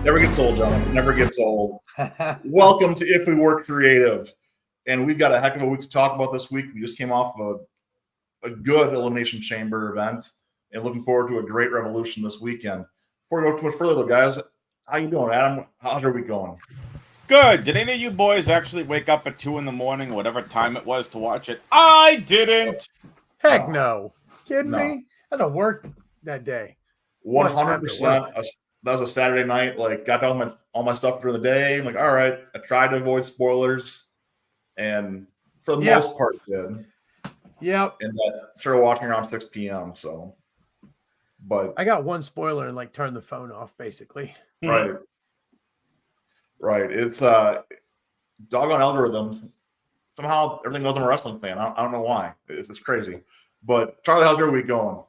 Never gets old, gentlemen. Never gets old. Welcome to If We Were Creative. And we've got a heck of a week to talk about this week. We just came off of a good Elimination Chamber event and looking forward to a great revolution this weekend. Before we go too much further, though, guys, how you doing, Adam? How's your week going? Good. Did any of you boys actually wake up at 2 a.m, whatever time it was, to watch it? I didn't. Heck no. Kidding No. me? I had to work that day. 100%. That was a Saturday night. Like, got done with all my stuff for the day. I'm like, all right. I tried to avoid spoilers, and for the most part, did. Yep. And started watching around 6 p.m. So, but I got one spoiler and like turned the phone off, basically. right. It's doggone algorithm. Somehow everything goes. I'm a wrestling fan. I don't know why. It's crazy. But Charlie, how's your week going?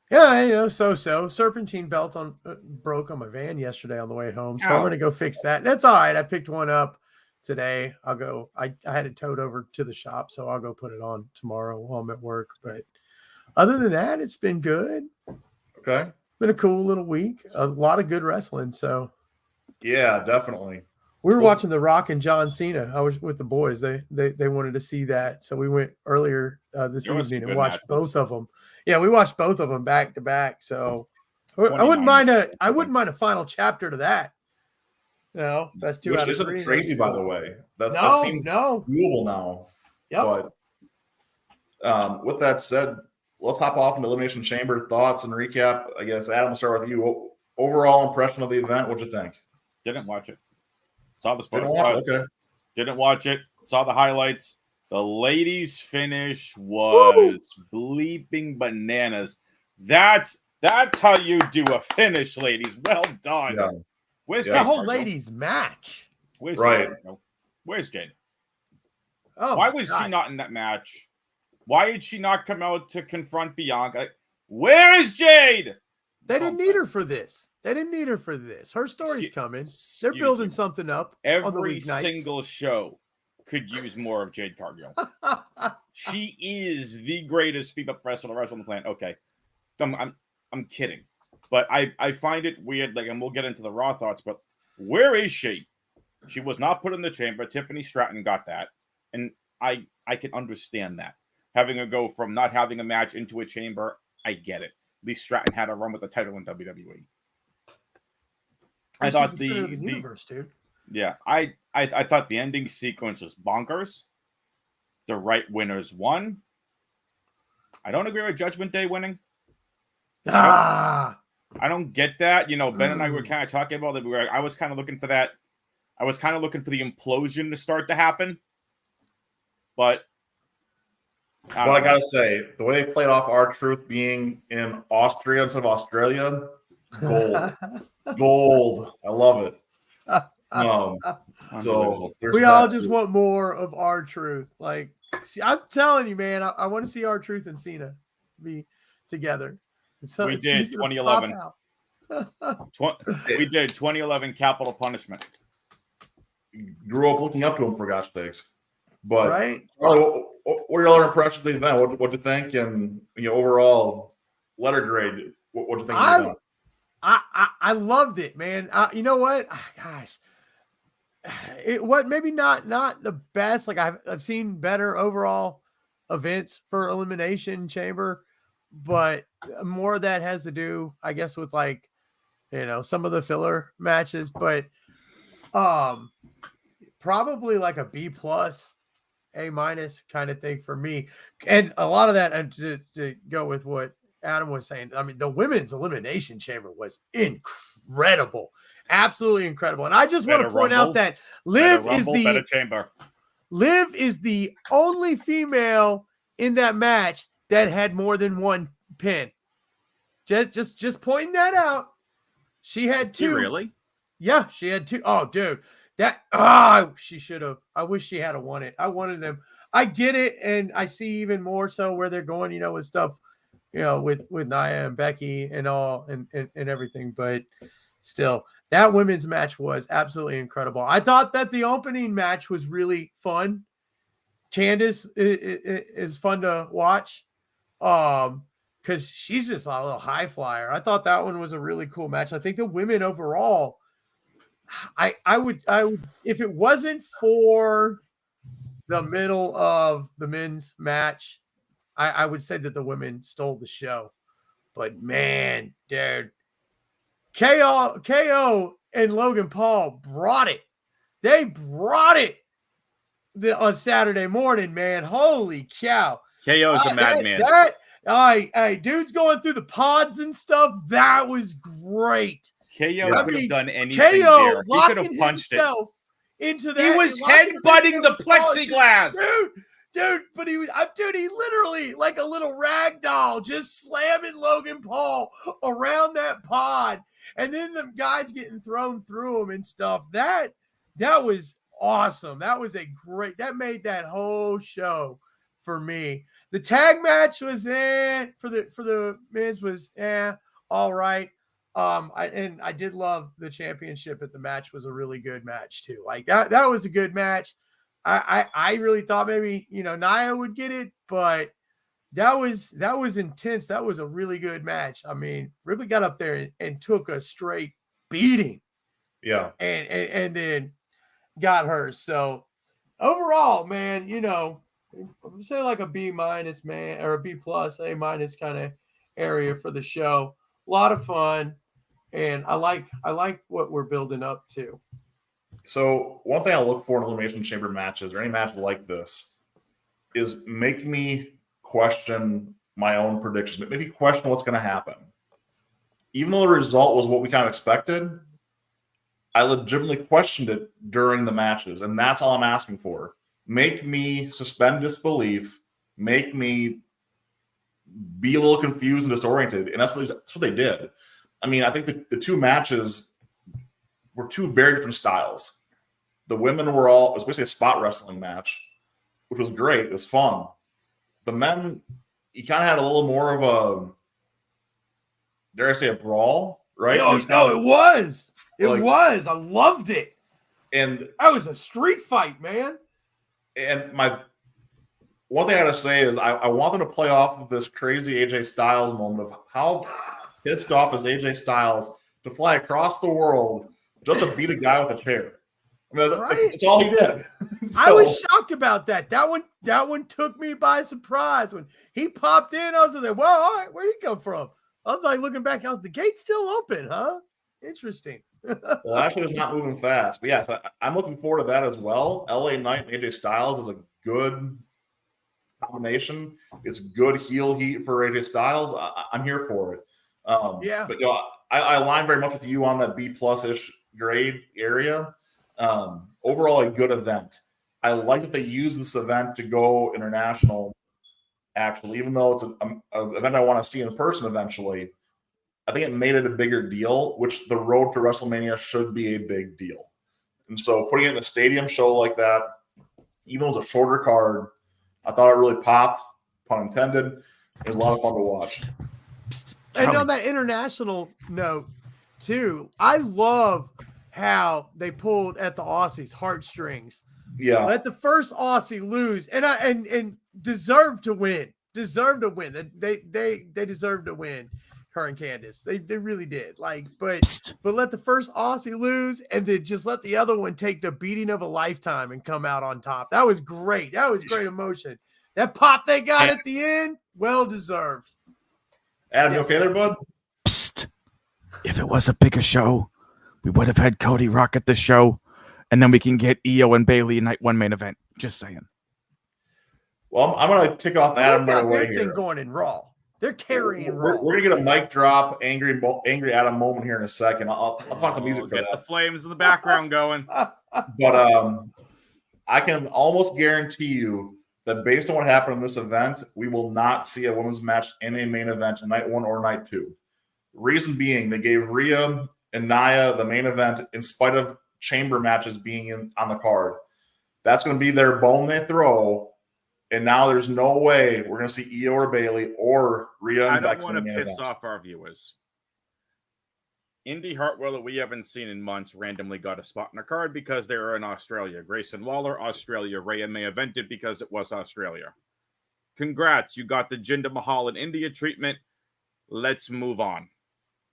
Yeah, so serpentine belt broke on my van yesterday on the way home, so I'm gonna go fix that. That's all right. I picked one up today. I'll go. I had it towed over to the shop, so I'll go put it on tomorrow while I'm at work. But other than that, it's been good. Okay, been a cool little week. A lot of good wrestling. So yeah, definitely. We were watching The Rock and John Cena. I was with the boys. They wanted to see that, so we went earlier this evening and watched both of them. Yeah, we watched both of them back to back. So I wouldn't mind a final chapter to that. No, that's 2 out of 3. Which isn't crazy, by the way. That seems doable now. Yep. But with that said, let's hop off into Elimination Chamber thoughts and recap. I guess Adam, we'll start with you. Overall impression of the event. What'd you think? Didn't watch it. Saw the spots. Didn't watch it. Saw the highlights. The ladies' finish was bleeping bananas. That's how you do a finish, ladies. Well done. Yeah. Where's the whole ladies' match? Where's Jade? Oh, why was she not in that match? Why did she not come out to confront Bianca? Where is Jade? They didn't need her for this. Her story's coming. They're building something up. Every single show could use more of Jade Cargill. She is the greatest female wrestler on the planet. Okay, I'm kidding, but I find it weird. Like, and we'll get into the Raw thoughts, but where is she? She was not put in the chamber. Tiffany Stratton got that, and I can understand that. Having her go from not having a match into a chamber, I get it. At least Stratton had a run with the title in WWE. I thought the universe, dude. Yeah, I thought the ending sequence was bonkers. The right winners won. I don't agree with Judgment Day winning. I don't get that. You know, Ben and I were kind of talking about it. I was kind of looking for that. I was kind of looking for the implosion to start to happen. But I gotta say, the way they played off R-Truth being in Austria instead of Australia, gold. I love it. So we all just want more of R-Truth. Like, see, I'm telling you, man, I want to see R-Truth and Cena be together. We did 2011. We did 2011 Capital Punishment. Grew up looking up to him, for gosh sakes. But right? Charlie, what are your other impressions of the event? What'd you think? And overall letter grade, what'd you think of the event? I loved it, man. You know what? Gosh, maybe not the best. Like, I've seen better overall events for Elimination Chamber, but more of that has to do, I guess, with like, some of the filler matches. But probably like a B+, A- kind of thing for me. And a lot of that, and to go with what Adam was saying, I mean, the women's Elimination Chamber was incredible, absolutely incredible. And I just want to point out that Liv is the only female in that match that had more than one pin. Just pointing that out. She had 2. Really? Yeah, she had 2. Oh, dude, she should have. I wish she had won it. I wanted them. I get it, and I see even more so where they're going, with stuff, with Nia and Becky and all and everything. But still, that women's match was absolutely incredible. I thought that the opening match was really fun. Candace is fun to watch. because she's just a little high flyer. I thought that one was a really cool match. I think the women overall, I would if it wasn't for the middle of the men's match, I would say that the women stole the show. But man, dude, KO and Logan Paul brought it. They brought it on Saturday morning, man. Holy cow. KO is a madman. Hey, dude's going through the pods and stuff. That was great. KO could have done anything there. He could have punched it into that. He was headbutting the plexiglass. Dude, but he literally like a little rag doll just slamming Logan Paul around that pod. And then the guys getting thrown through him and stuff. That was awesome. That was that made that whole show for me. The tag match was for the men's was all right. I did love the championship at the match was a really good match too. Like that was a good match. I really thought maybe, Nia would get it, but that was intense. That was a really good match. I mean, Ripley got up there and took a straight beating. Yeah. And then got hers. So overall, man, I'm saying like a B-, man, or a B+, A- kind of area for the show. A lot of fun. And I like what we're building up to. So one thing I look for in Elimination Chamber matches or any match like this is make me question my own predictions, maybe question what's going to happen. Even though the result was what we kind of expected, I legitimately questioned it during the matches, and that's all I'm asking for. Make me suspend disbelief, make me be a little confused and disoriented, and that's what they did. I mean, I think the two matches were two very different styles. The women were it was basically a spot wrestling match, which was great. It was fun. The men, you kind of had a little more of a, dare I say, a brawl, right? No, it was. It was. I loved it. And that was a street fight, man. And one thing I got to say is I want them to play off of this crazy AJ Styles moment of how pissed off is AJ Styles to fly across the world just to beat a guy with a chair. I mean, that's all he did. So, I was shocked about that. That one took me by surprise. When he popped in, I was like, well, all right, where'd he come from? I was like looking back, the gate's still open, huh? Interesting. Well, actually, it's not moving fast. But yeah, I'm looking forward to that as well. LA Knight and AJ Styles is a good combination. It's good heel heat for AJ Styles. I'm here for it. But I align very much with you on that B+-ish grade area. Overall, a good event. I like that they use this event to go international. Actually, even though it's an event I want to see in person eventually, I think it made it a bigger deal, which the road to WrestleMania should be a big deal. And so putting it in a stadium show like that, even though it's a shorter card, I thought it really popped, pun intended. It was a lot of fun to watch. And on that international note, too, I love how they pulled at the Aussies' heartstrings. Yeah. Let the first Aussie lose and deserve to win. They deserve to win. Her and Candace, they really did. But let the first Aussie lose, and then just let the other one take the beating of a lifetime and come out on top. That was great. That was great emotion. That pop they got at the end, well deserved. Adam, you okay there, bud? Psst. If it was a bigger show, we would have had Cody Rock at the show, and then we can get Io and Bayley night one main event. Just saying. Well, I'm going to tick off Adam right away here. Thing going in Raw. They're carrying We're going to get a mic drop, angry Adam moment here in a second. I'll find some music for that. Get the flames in the background going. But I can almost guarantee you that based on what happened in this event, we will not see a women's match in a main event night one or night two. Reason being, they gave Rhea and Nia the main event in spite of chamber matches being on the card. That's going to be their bone they throw. And now there's no way we're going to see Io or Bayley or Rhea and Becky. I don't want to piss off our viewers. Indy Hartwell, that we haven't seen in months, randomly got a spot in the card because they were in Australia. Grayson Waller, Australia. Rhea may evented because it was Australia. Congrats. You got the Jinder Mahal and India treatment. let's move on.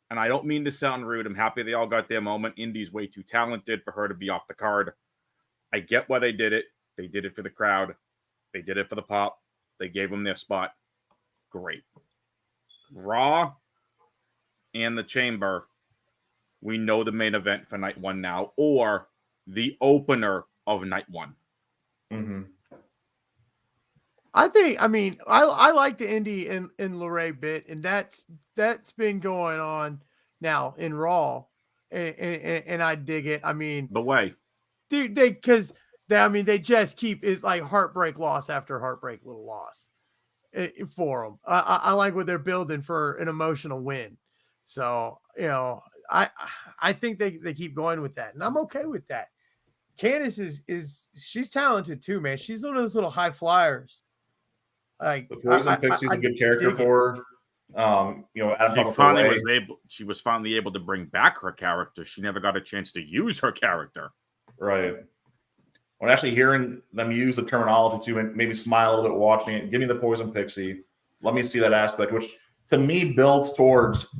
And I don't mean to sound rude. I'm happy they all got their moment. Indy's way too talented for her to be off the card. I get why they did it. They did it for the crowd. They did it for the pop. They gave them their spot. Great. Raw and the Chamber, we know the main event for night one now, or the opener of night one. Mm-hmm. I like the Indy and Lorraine bit, and that's been going on now in Raw, and I dig it. I mean, The way. they just keep it's like heartbreak loss after heartbreak little loss for them. I like what they're building for an emotional win. So I think they keep going with that, and I'm okay with that. Candace is she's talented too, man. She's one of those little high flyers. Like The Poison Pixie's a good character for her. Adam She was finally able to bring back her character. She never got a chance to use her character. Right. When actually hearing them use the terminology too, and maybe smile a little bit watching it, give me the Poison Pixie. Let me see that aspect, which to me builds towards.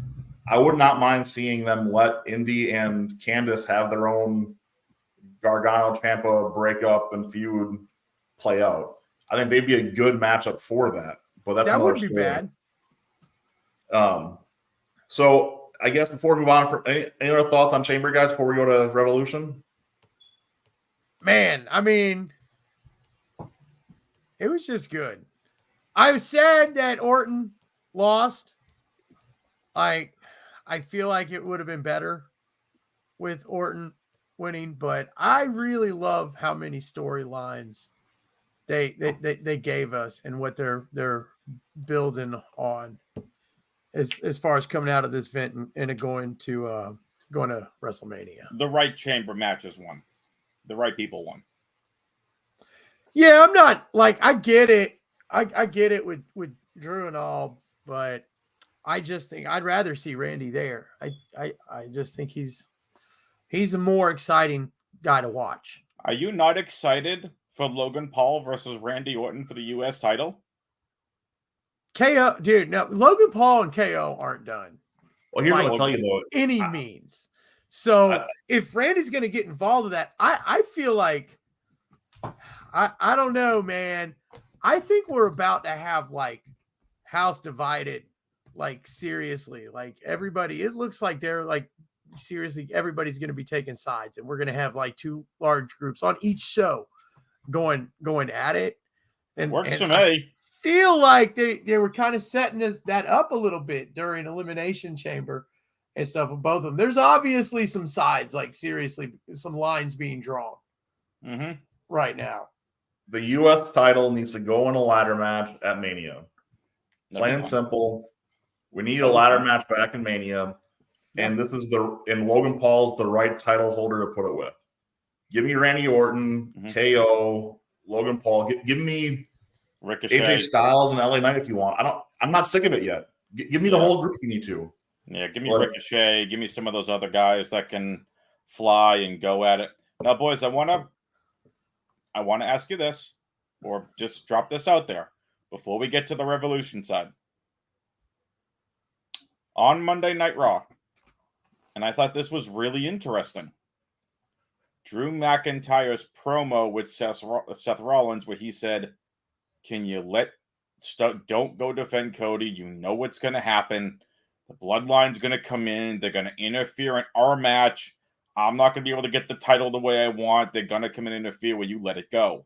I would not mind seeing them let Indy and Candace have their own Gargano Ciampa breakup and feud play out. I think they'd be a good matchup for that. But that's that another would be story. bad. So I guess before we move on, any other thoughts on Chamber, guys, before we go to Revolution? Man, I mean, it was just good. I was sad that Orton lost. I feel like it would have been better with Orton winning, but I really love how many storylines they gave us and what they're building on as far as coming out of this event and going to WrestleMania. The right Chamber matches won. The right people won. Yeah, I'm not like I get it. I get it with Drew and all, but I just think I'd rather see Randy there. I just think he's a more exciting guy to watch. Are you not excited for Logan Paul versus Randy Orton for the U.S. title? KO, dude. No, Logan Paul and KO aren't done. Well, here's what I'll tell you though. Any means. So if Randy's going to get involved with that, I feel like I don't know, man. I think we're about to have like house divided, like seriously, like everybody. It looks like they're like seriously. Everybody's going to be taking sides, and we're going to have like two large groups on each show going at it. And works for me. I feel like they were kind of setting that up a little bit during Elimination Chamber and stuff with both of them. There's obviously some sides, like seriously, some lines being drawn right now. The U.S. title needs to go in a ladder match at Mania. Plain and simple. We need a ladder match back in Mania. And this is Logan Paul's the right title holder to put it with. Give me Randy Orton, KO, Logan Paul. Give me Ricochet, AJ Styles, and LA Knight if you want. I'm not sick of it yet. Give me the whole group if you need to. Yeah, give me Ricochet. Give me some of those other guys that can fly and go at it. Now, boys, I want to ask you this, or just drop this out there before we get to the Revolution side. On Monday Night Raw, and I thought this was really interesting, Drew McIntyre's promo with Seth Rollins, where he said, "Can you don't go defend Cody? You know what's going to happen. The bloodline's going to come in. They're going to interfere in our match. I'm not going to be able to get the title the way I want. They're going to come in and interfere where you let it go."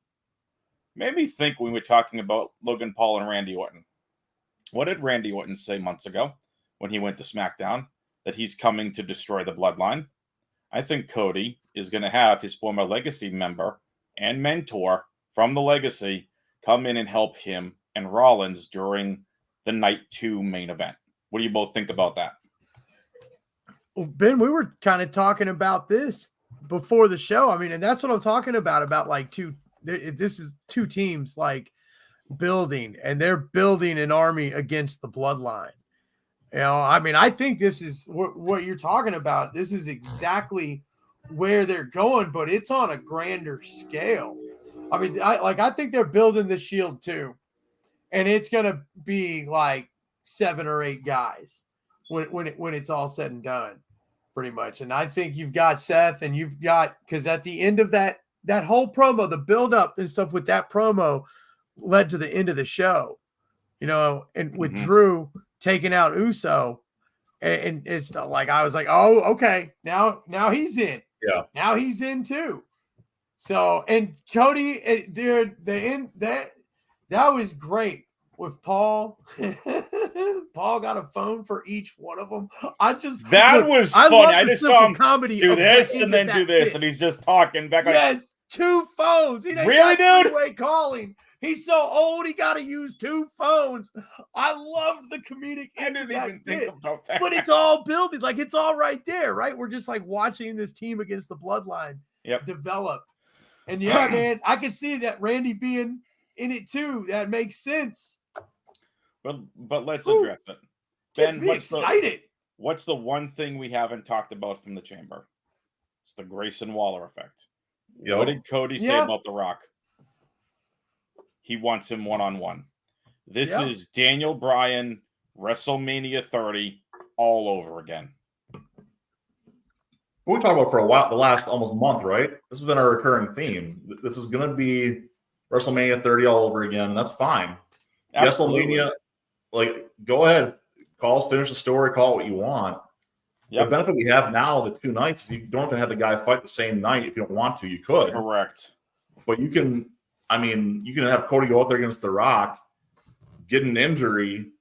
Made me think when we were talking about Logan Paul and Randy Orton. What did Randy Orton say months ago when he went to SmackDown? That he's coming to destroy the bloodline. I think Cody is going to have his former Legacy member and mentor from the Legacy come in and help him and Rollins during the Night 2 main event. What do you both think about that? Well, Ben, we were kind of talking about this before the show. I mean, and that's what I'm talking about like this is two teams like building, and they're building an army against the bloodline. You know, I mean, I think this is what you're talking about. This is exactly where they're going, but it's on a grander scale. I mean, I think they're building the Shield too, and it's going to be like 7 or 8 guys when it's all said and done, pretty much. And I think you've got Seth, and you've got, because at the end of that whole promo, the build up and stuff with that promo led to the end of the show, and with Drew taking out Uso, and it's like I was like, oh, okay, now he's in. Yeah. Now he's in too. So, and Cody, dude, that was great with Paul. Paul got a phone for each one of them. Was I funny. love I the just simple saw him comedy. do of this getting and then that do this, fit. and he's just talking back. Yes, 2 phones. He ain't Really, got dude? three-way calling. He's so old, he got to use 2 phones. I love the comedic. I didn't even think about that. But it's all building, like it's all right there, right? We're just like watching this team against the Bloodline develop. And yeah, man, I can see that Randy being in it too. That makes sense. But let's address it. Gets Ben, me excited. What's the one thing we haven't talked about from the chamber? It's the Grayson Waller effect. Yep. What did Cody say about The Rock? He wants him one-on-one. This is Daniel Bryan, WrestleMania 30 all over again. We talked about for a while, the last almost month, right? This has been our recurring theme. This is going to be WrestleMania 30 all over again, and that's fine. WrestleMania, like, go ahead, finish the story, call it what you want. Yep. The benefit we have now, the 2 nights, you don't have to have the guy fight the same night if you don't want to. You could. Correct. But you can, you can have Cody go out there against The Rock, get an injury,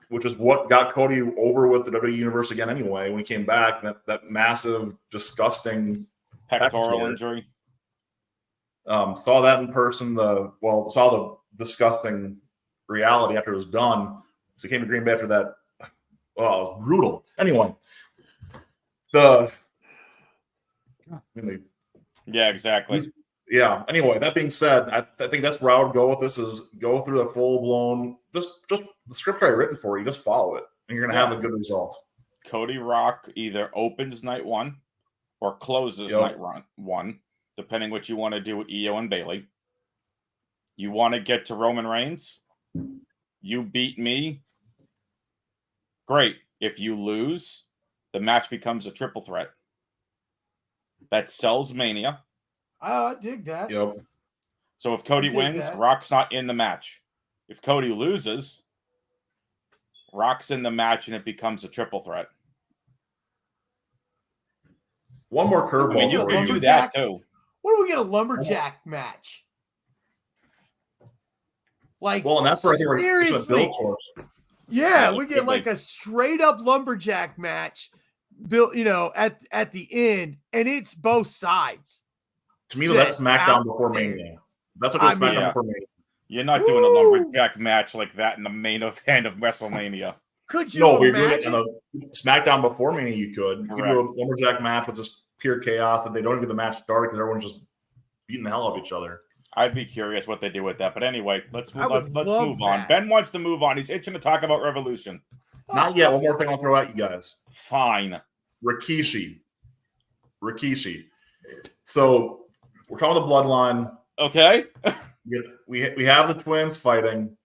which is what got Cody over with the WWE Universe again anyway. When he came back, that massive, disgusting pectoral injury. Saw that in person. Saw the disgusting reality after it was done. So he came to Green Bay after that. Oh, it was brutal. Anyway, yeah, exactly. Yeah. Anyway, that being said, I think that's where I would go with this: is go through the full blown, just the script I written for you. Just follow it, and you're gonna have a good result. Cody Rock either opens night 1 or closes night 1, depending what you want to do with Io and Bayley. You want to get to Roman Reigns? You beat me. Great. If you lose, the match becomes a triple threat. That sells Mania. Oh, I dig that. Yep. So if Cody wins, Rock's not in the match. If Cody loses, Rock's in the match and it becomes a triple threat. One more curveball. You can do that too. What do we get a lumberjack match? Like, and that's where I think we're seriously. built towards. Yeah, we get like a straight up lumberjack match built, at the end, and it's both sides. To me, that's SmackDown before Mania. That's what it's SmackDown before Mania. You're not doing a lumberjack match like that in the main event of WrestleMania. Could you? No, we're doing it in a SmackDown before Mania. You could. You could do a lumberjack match with just pure chaos that they don't get the match started because everyone's just beating the hell out of each other. I'd be curious what they do with that. But anyway, let's move on. Ben wants to move on. He's itching to talk about Revolution. Not yet. One more thing I'll throw at you guys. Fine. Rikishi. So we're calling the Bloodline. Okay. we have the twins fighting.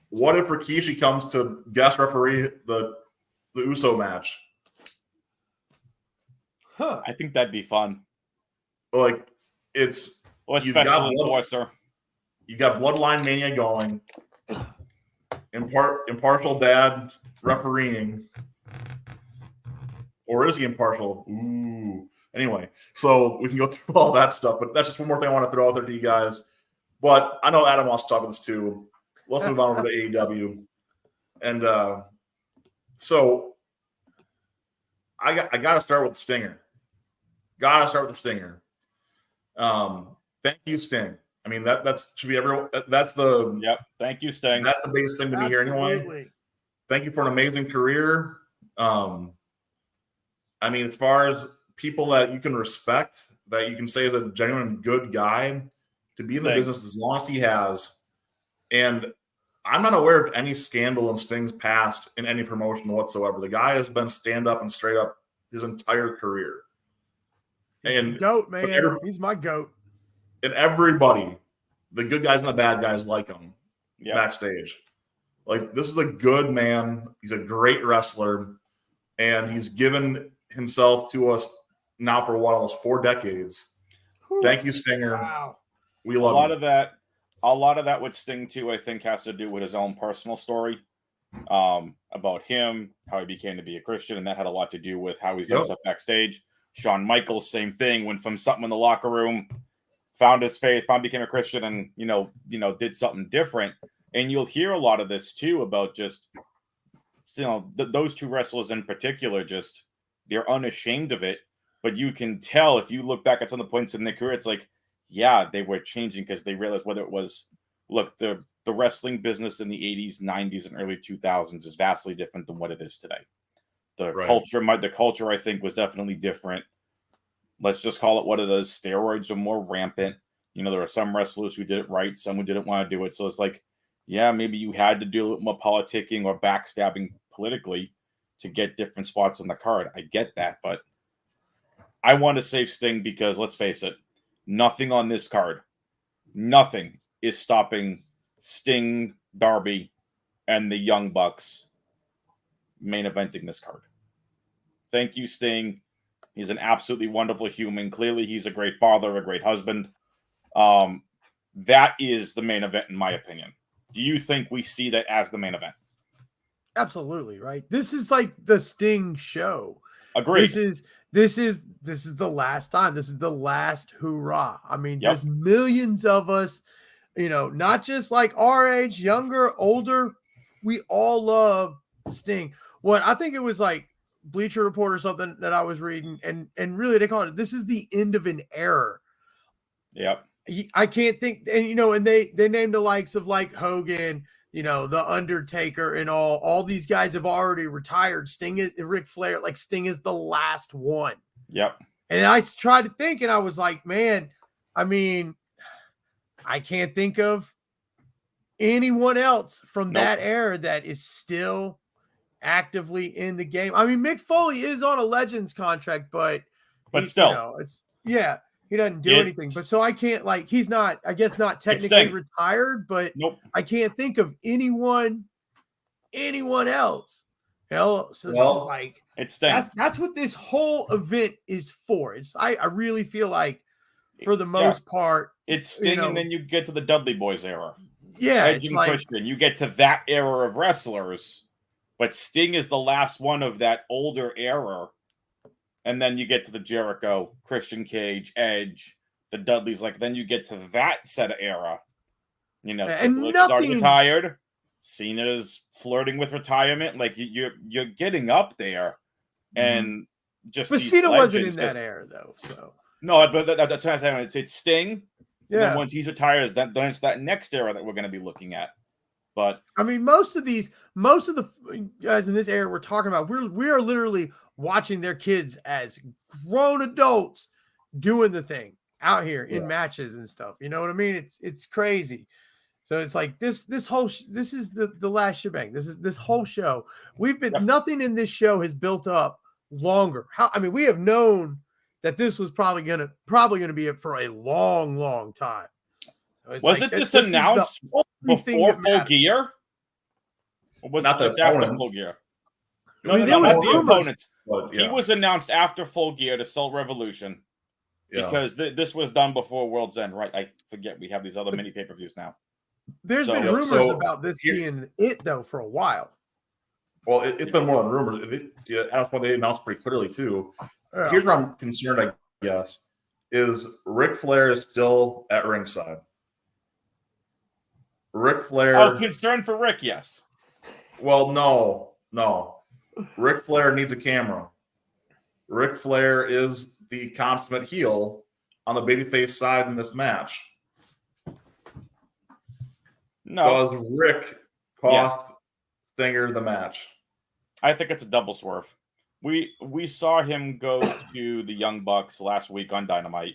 What if Rikishi comes to guest referee the Uso match? I think that'd be fun. Like, it's... Or special enforcer. You got Bloodline Mania going. Impartial dad refereeing. Or is he impartial? Ooh. Anyway, so we can go through all that stuff, but that's just one more thing I want to throw out there to you guys. But I know Adam wants to talk about this too. Let's move on over to AEW. And so I got to start with the Stinger. Thank you, Sting. I mean, that should be everyone. That's the Thank you, Sting. That's the biggest thing to me here anyway. Thank you for an amazing career. I mean, as far as people that you can respect, that you can say is a genuine good guy, to be in the business as long as he has, and I'm not aware of any scandal in Sting's past in any promotion whatsoever. The guy has been stand up and straight up his entire career. And goat, man. He's my goat. And everybody, the good guys and the bad guys, like him backstage. Like, this is a good man. He's a great wrestler, and he's given himself to us now for what, almost 4 decades. Thank you, Stinger. Wow. We A love lot you. of that with Sting too, I think, has to do with his own personal story about him, how he became to be a Christian, and that had a lot to do with how he's done stuff backstage. Shawn Michaels, same thing, went from something in the locker room, found his faith, became a Christian, and did something different. And you'll hear a lot of this too about just those two wrestlers in particular, just they're unashamed of it. But you can tell if you look back at some of the points in their career, it's like, yeah, they were changing because they realized whether it was, look, the wrestling business in the 80s, 90s, and early 2000s is vastly different than what it is today. The culture, I think, was definitely different. Let's just call it what it is. Steroids are more rampant. There are some wrestlers who did it right, some who didn't want to do it. So it's like, yeah, maybe you had to do it more politicking or backstabbing politically to get different spots on the card. I get that, but I want to save Sting because, let's face it, nothing on this card, nothing is stopping Sting, Darby, and the Young Bucks main eventing this card. Thank you, Sting. He's an absolutely wonderful human. Clearly, he's a great father, a great husband. That is the main event, in my opinion. Do you think we see that as the main event? Absolutely, right? This is like the Sting show. Agreed. This is the last time. This is the last hoorah. I mean, there's millions of us, not just like our age, younger, older. We all love Sting. What I think it was like Bleacher Report or something that I was reading, and really they call it, this is the end of an era. Yep. I can't think, and they named the likes of like Hogan, the Undertaker, and all these guys have already retired. Ric Flair, like Sting is the last one. Yep. And I tried to think, and I was like, man, I mean, I can't think of anyone else from that era that is still actively in the game. I mean, Mick Foley is on a Legends contract, but still, he doesn't do anything. But so I can't, like, he's not, I guess, not technically retired, but I can't think of anyone else. So it's just like, it's Sting. That's what this whole event is for. I really feel like, for the most part, it's Sting, and then you get to the Dudley Boys era. Yeah, Edge and Christian. You get to that era of wrestlers, but Sting is the last one of that older era. And then you get to the Jericho, Christian Cage, Edge, the Dudleys. Like, then you get to that set of era. and Triple H is already retired. Cena's flirting with retirement. Like, you're getting up there, and just. But Cena wasn't in that era, though. So no, but that's what I'm saying. It's Sting. Yeah. And then once he's retired, then it's that next era that we're going to be looking at. But I mean, most of the guys in this era we're talking about, we are literally watching their kids as grown adults doing the thing out here in matches and stuff. You know what I mean? It's crazy. So it's like this is the last shebang. This whole show. We've been nothing in this show has built up longer. We have known that this was probably gonna be it for a long time. So was it this announced before Full Gear? Or was not it just after Full Gear? No, the opponents. He was announced after Full Gear to sell Revolution because this was done before World's End, right? I forget. We have these other mini pay-per-views now. There's been rumors about this being it, though, for a while. Well, it's been more than rumors. That's what they announced pretty clearly, too. Here's where I'm concerned, I guess, is Ric Flair is still at ringside. Ric Flair. Oh, concern for Rick, yes. Well, no. Ric Flair needs a camera. Ric Flair is the consummate heel on the babyface side in this match. No. Does Rick cost Stinger the match? I think it's a double swerve. We saw him go to the Young Bucks last week on Dynamite,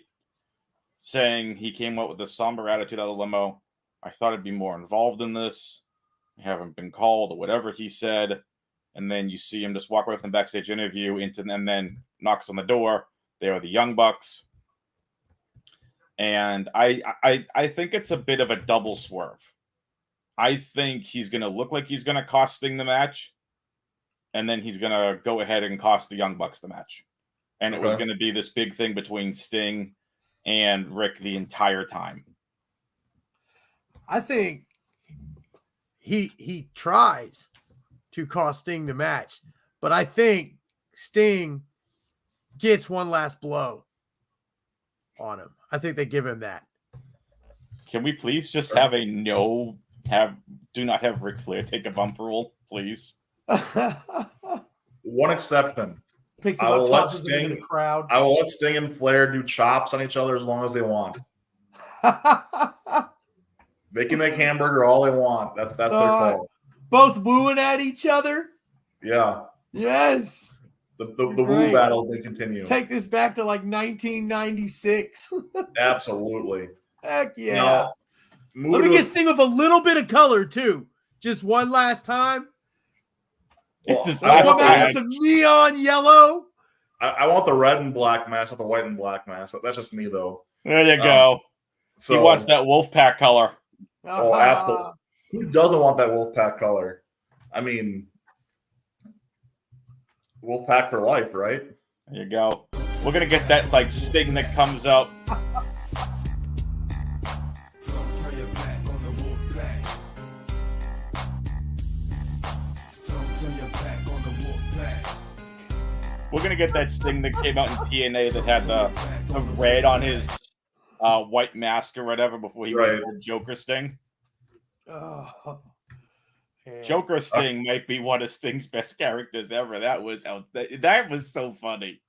saying he came out with a somber attitude out of the limo. I thought I'd be more involved in this. I haven't been called, or whatever he said. And then you see him just walk away from the backstage interview and then knocks on the door. They are the Young Bucks. And I think it's a bit of a double swerve. I think he's going to look like he's going to cost Sting the match, and then he's going to go ahead and cost the Young Bucks the match. And it was going to be this big thing between Sting and Rick the entire time. I think he tries to cost Sting the match, but I think Sting gets one last blow on him. I think they give him that. Can we please just have a do not have Ric Flair take a bump rule, please? One exception. Picks him I will up, let tosses him into the crowd. I will let Sting and Flair do chops on each other as long as they want. They can make hamburger all they want. That's their call. Both wooing at each other. Yeah. Yes. The woo battle they continue. Let's take this back to like 1996. Absolutely. Heck yeah. Now, let me get Sting with a little bit of color too. Just one last time. It's I want some neon yellow. I want the red and black mask, not the white and black mask. That's just me though. There you go. So, he wants that Wolfpack color. Oh, absolutely. Who doesn't want that Wolfpack color? I mean, Wolfpack for life, right? There you go. We're gonna get that like Sting that comes out. We're gonna get that Sting that came out in TNA that had the red on his white mask or whatever before he went for Joker Sting. Oh, yeah. Joker Sting might be one of Sting's best characters ever. That was so funny.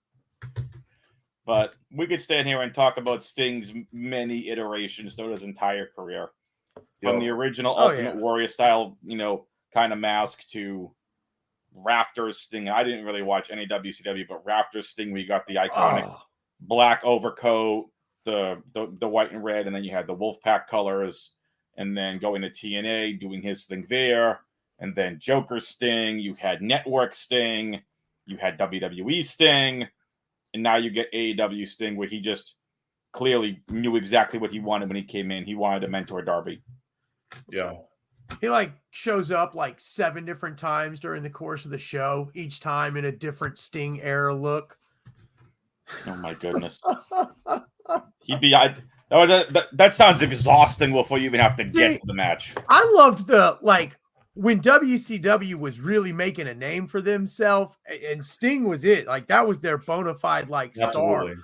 But we could stand here and talk about Sting's many iterations throughout his entire career, from the original Ultimate Warrior style, kind of mask to Rafters Sting. I didn't really watch any WCW, but Rafters Sting, we got the iconic black overcoat, the white and red, and then you had the Wolfpack colors, and then going to TNA, doing his thing there, and then Joker Sting, you had Network Sting, you had WWE Sting, and now you get AEW Sting, where he just clearly knew exactly what he wanted when he came in. He wanted to mentor Darby. Yeah. He shows up 7 different times during the course of the show, each time in a different Sting era look. Oh my goodness. He'd be that sounds exhausting before you even have to get to the match. I loved when WCW was really making a name for themselves, and Sting was it. That was their bona fide star.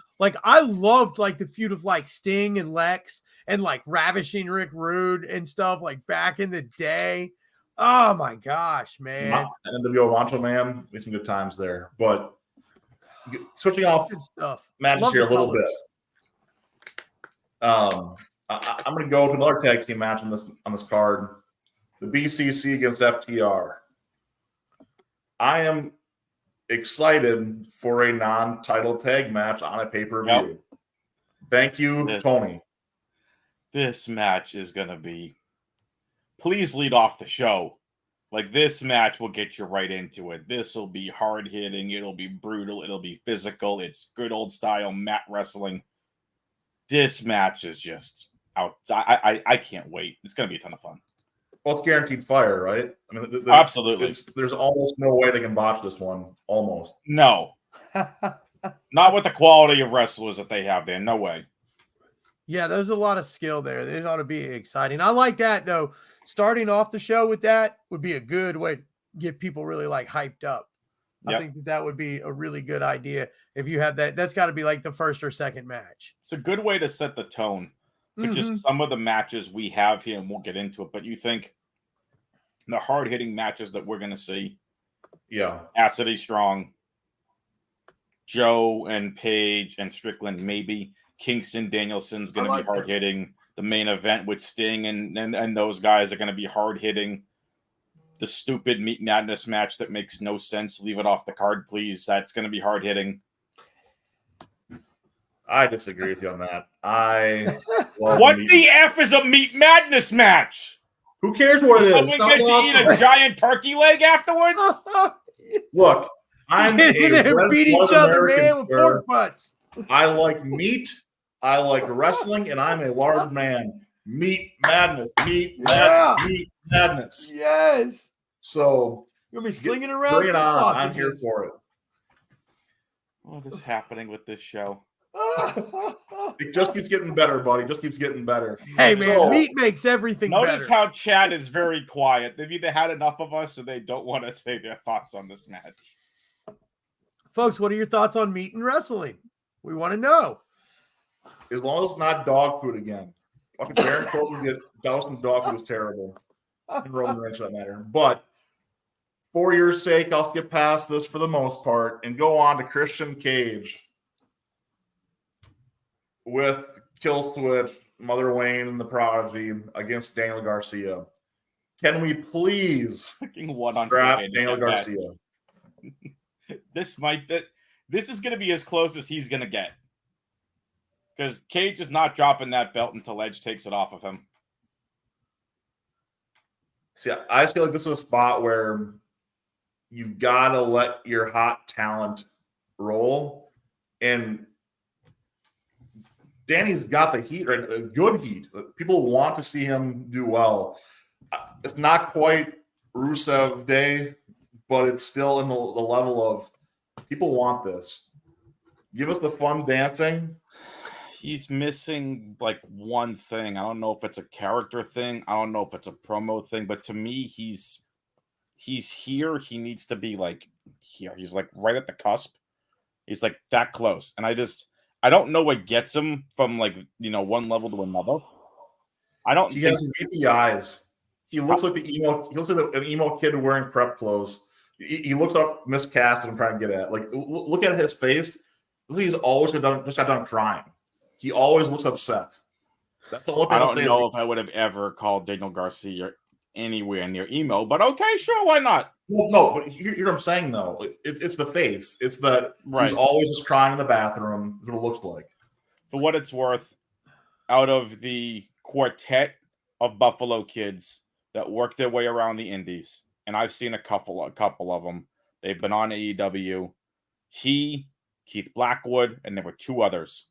I loved the feud of Sting and Lex and Ravishing Rick Rude and stuff back in the day. Oh my gosh, man. NWO Macho Man, we had some good times there. But switching off matches here a little bit. I'm going to go to another tag team match on this card. The BCC against FTR. I am excited for a non-title tag match on a pay-per-view. Yep. Thank you, Tony. This match is going to be... Please lead off the show. This match will get you right into it. This will be hard-hitting. It'll be brutal. It'll be physical. It's good old-style mat wrestling. This match is just out. I can't wait. It's going to be a ton of fun. Well, it's guaranteed fire, right? I mean, absolutely. There's almost no way they can botch this one. Almost. No. Not with the quality of wrestlers that they have there. No way. Yeah, there's a lot of skill there. It ought to be exciting. I like that, though. Starting off the show with that would be a good way to get people really hyped up. I think that would be a really good idea if you have that. That's got to be the first or second match. It's a good way to set the tone for just some of the matches we have here, and we'll get into it. But you think the hard-hitting matches that we're going to see? Yeah. Cassidy Strong, Joe and Paige and Strickland, maybe. Kingston Danielson's going to be hard-hitting. The main event with Sting and those guys are going to be hard-hitting. The stupid Meat Madness match that makes no sense, leave it off the card, please. That's going to be hard-hitting. I disagree with you on that. What the F is a Meat Madness match? Who cares what it is? Someone gets to eat a giant turkey leg afterwards? Look, I'm beat each other, man, with pork butts. I like meat. I like wrestling, and I'm a large man. Meat madness. Yeah. Meat madness. Yes. So You'll be slinging around bring it some on. I'm here sausages. for it. What is happening with this show? It just keeps getting better, buddy. Just keeps getting better. Hey man, So- meat makes everything Notice better. how Chad is very quiet. They've either had enough of us or they don't want to say their thoughts on this match. Folks, what are your thoughts on meat and wrestling? We want to know. As long as it's not dog food again. Fucking Baron Corbin get doused in dog food is terrible. And Roman Reigns for that matter. But for your sake, I'll skip past this for the most part and go on to Christian Cage with Kill Switch, Mother Wayne, and the Prodigy against Daniel Garcia. Can we please Fucking one on strap Friday to Daniel get that. Garcia? This is going to be as close as he's going to get. Because Cage is not dropping that belt until Edge takes it off of him. See, I feel like this is a spot where you've got to let your hot talent roll. And Danny's got the heat, right? A good heat. People want to see him do well. It's not quite Rusev Day, but it's still in the level of people want this. Give us the fun dancing. He's missing like one thing. I don't know if it's a character thing. I don't know if it's a promo thing, but to me, he's here. He needs to be like here. He's like right at the cusp. He's like that close. And I don't know what gets him from like, one level to another. I don't He think has weepy eyes. He looks like the emo. He looks like an emo kid wearing prep clothes. He looks up miscast and I'm trying to get at. Like, look at his face. He's always just got done crying. He always looks upset. That's the only thing I I'll don't say. know if I would have ever called Daniel Garcia anywhere near emo, but okay, sure, why not? Well, no, but you hear what I'm saying though. It's the face. It's that Right. he's always just crying in the bathroom. That's what it looks like. For what it's worth, out of the quartet of Buffalo kids that work their way around the indies, and I've seen a couple of them. They've been on AEW. Keith Blackwood, and there were two others.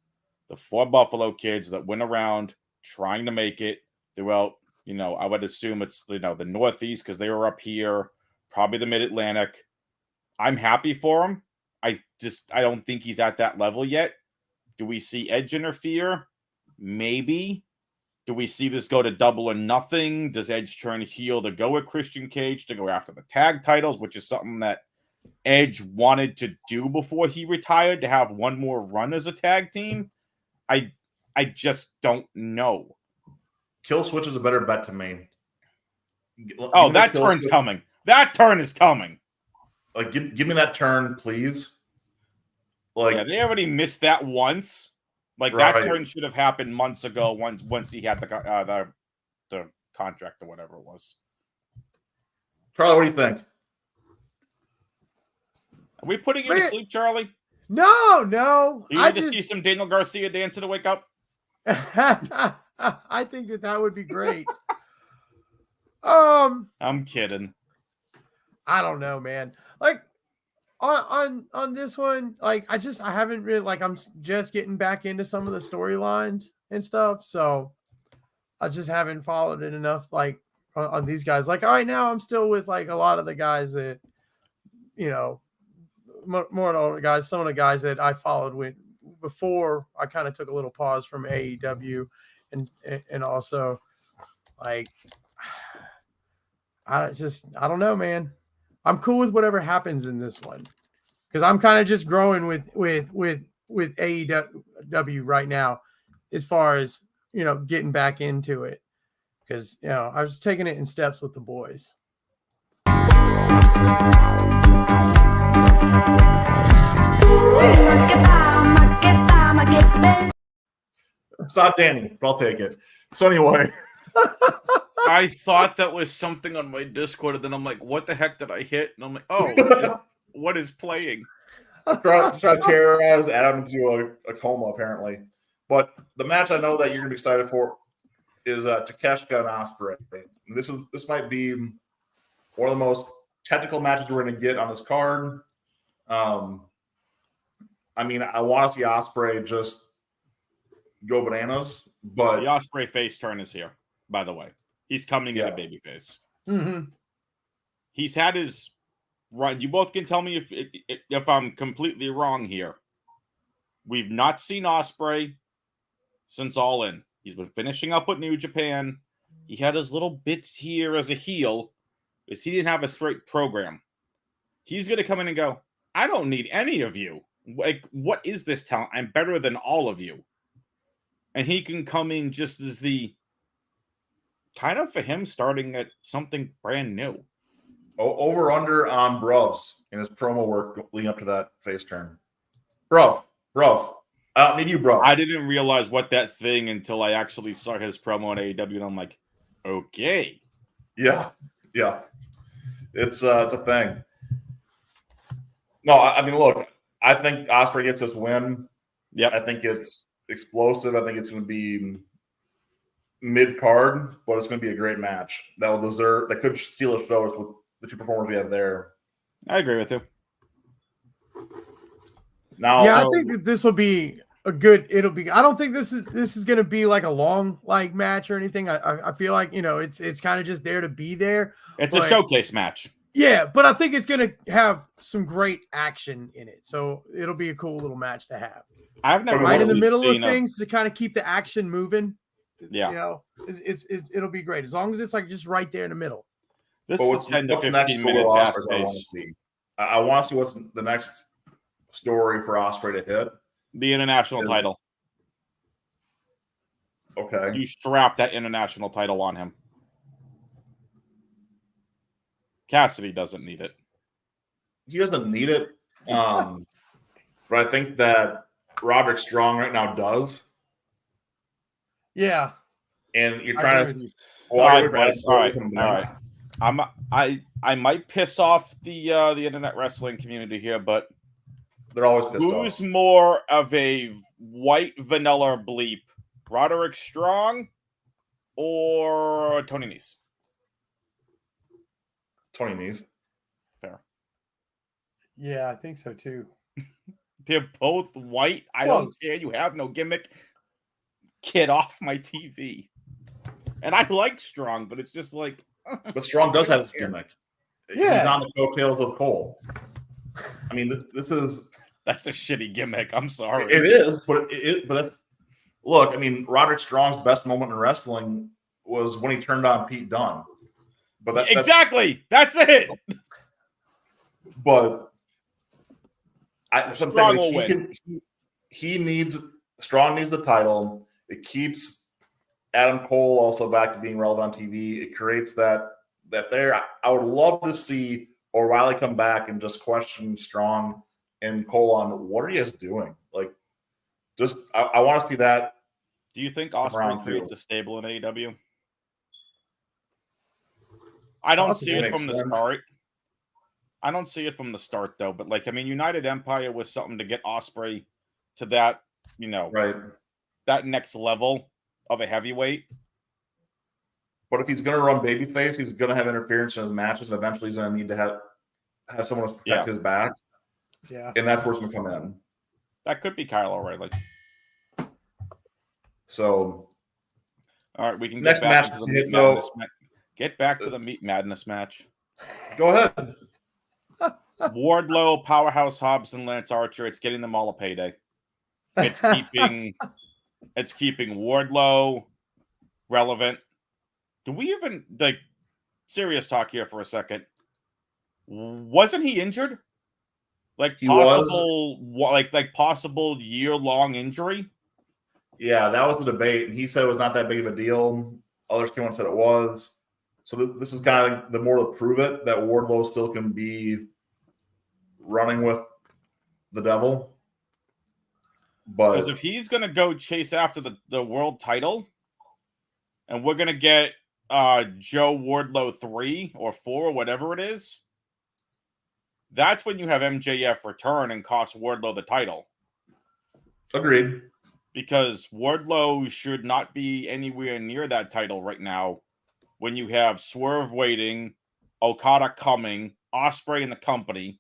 The four Buffalo kids that went around trying to make it throughout, I would assume it's, the Northeast because they were up here, probably the Mid-Atlantic. I'm happy for him. I don't think he's at that level yet. Do we see Edge interfere? Maybe. Do we see this go to Double or Nothing? Does Edge turn heel to go with Christian Cage to go after the tag titles, which is something that Edge wanted to do before he retired, to have one more run as a tag team? I just don't know. Kill Switch is a better bet to me. Oh, that turn's coming. That turn is coming. Like, give me that turn, please. Like, Yeah, they already missed that once. Like, Right. that turn should have happened months ago once he had the contract or whatever it was. Charlie, what do you think? Are we putting you to Man. sleep, Charlie? No. You need to see some Daniel Garcia dancing to wake up? I think that would be great. I'm kidding. I don't know, man. Like on this one, like I haven't really, like, I'm just getting back into some of the storylines and stuff, so I just haven't followed it enough, like on these guys. Like right now, I'm still with like a lot of the guys that, more older guys, some of the guys that I followed with before I kind of took a little pause from AEW, and also like I don't know, man. I'm cool with whatever happens in this one because I'm kind of just growing with AEW right now, as far as getting back into it, because I was taking it in steps with the boys. It's not Danny, but I'll take it. So anyway, I thought that was something on my Discord, and then I'm like, what the heck did I hit? And I'm like, oh, what is playing? try to terrorize Adam into a coma, apparently. But the match I know that you're going to be excited for is Takeshita and Ospreay. And this might be one of the most technical matches we're going to get on this card. I mean, I want to see Ospreay just go bananas But The Ospreay face turn is here, by the way. He's coming in a babyface. Mm-hmm. He's had his run. You both can tell me if I'm completely wrong here. We've not seen Ospreay since All In. He's been finishing up with New Japan. He had his little bits here as a heel, because he didn't have a straight program. He's going to come in and go, I don't need any of you. Like, what is this talent? I'm better than all of you. And he can come in just as the kind of for him starting at something brand new. over under on Bruvs in his promo work leading up to that face turn. Bruv, I don't need you, bro. I didn't realize what that thing until I actually saw his promo on AEW, and I'm like, okay. Yeah. It's a thing. No, I mean, look, I think Ospreay gets this win. Yeah, I think it's explosive. I think it's going to be mid-card, but it's going to be a great match. That could steal a show with the two performers we have there. I agree with you. Now, Yeah, I think that this will be a good. I don't think this is going to be like a long match or anything. I feel like it's kind of just there to be there. It's a showcase match. Yeah, but I think it's going to have some great action in it, so it'll be a cool little match to have. I've never Right in the middle of seen things to kind of keep the action moving. Yeah, it'll be great as long as it's like just right there in the middle. This what's is 10 to next 15 for minute Will fast Ospreay? I want to pace. see. I want to see what's the next story for Ospreay to hit. The international title. Okay. You strap that international title on him. Cassidy doesn't need it. He doesn't need it. But I think that Roderick Strong right now does. Yeah. And you're trying to all right. I might piss off the internet wrestling community here, but they're always pissed off. Who's more of a white vanilla bleep, Roderick Strong or Tony Nese? Tony Nese. Fair. Yeah, I think so too. They're both white. I don't care. You have no gimmick. Get off my TV. And I like Strong, but it's just like. But Strong does have his gimmick. Yeah. He's on the coattails of Cole. I mean, this is. That's a shitty gimmick. I'm sorry. It is, but look, I mean, Roderick Strong's best moment in wrestling was when he turned on Pete Dunne. But exactly. That's it. But Strong will win. Strong needs the title. It keeps Adam Cole also back to being relevant on TV. It creates that there. I would love to see O'Reilly come back and just question Strong and Cole on what are you guys doing? Like, just I want to see that. Do you think Ospreay creates a stable in AEW? I don't see it from the start. I don't see it from the start though. But like, I mean, United Empire was something to get Ospreay to that, right, that next level of a heavyweight. But if he's going to run babyface, he's going to have interference in his matches, and eventually he's going to need to have someone to protect his back. Yeah, and that's where it's going to come in. That could be Kyle O'Reilly. So, all right, we can next match. Get back to the Meat Madness match. Go ahead. Wardlow, Powerhouse Hobbs, and Lance Archer. It's getting them all a payday. It's keeping Wardlow relevant. Do we even serious talk here for a second? Wasn't he injured? Like possible year-long injury? Yeah, that was the debate. He said it was not that big of a deal. Others came on and said it was. So this is kind of the more to prove it that Wardlow still can be running with the devil. But because if he's going to go chase after the world title, and we're going to get Joe Wardlow 3 or 4 or whatever it is, that's when you have MJF return and cost Wardlow the title. Agreed. Because Wardlow should not be anywhere near that title right now when you have Swerve waiting, Okada coming, Ospreay in the company.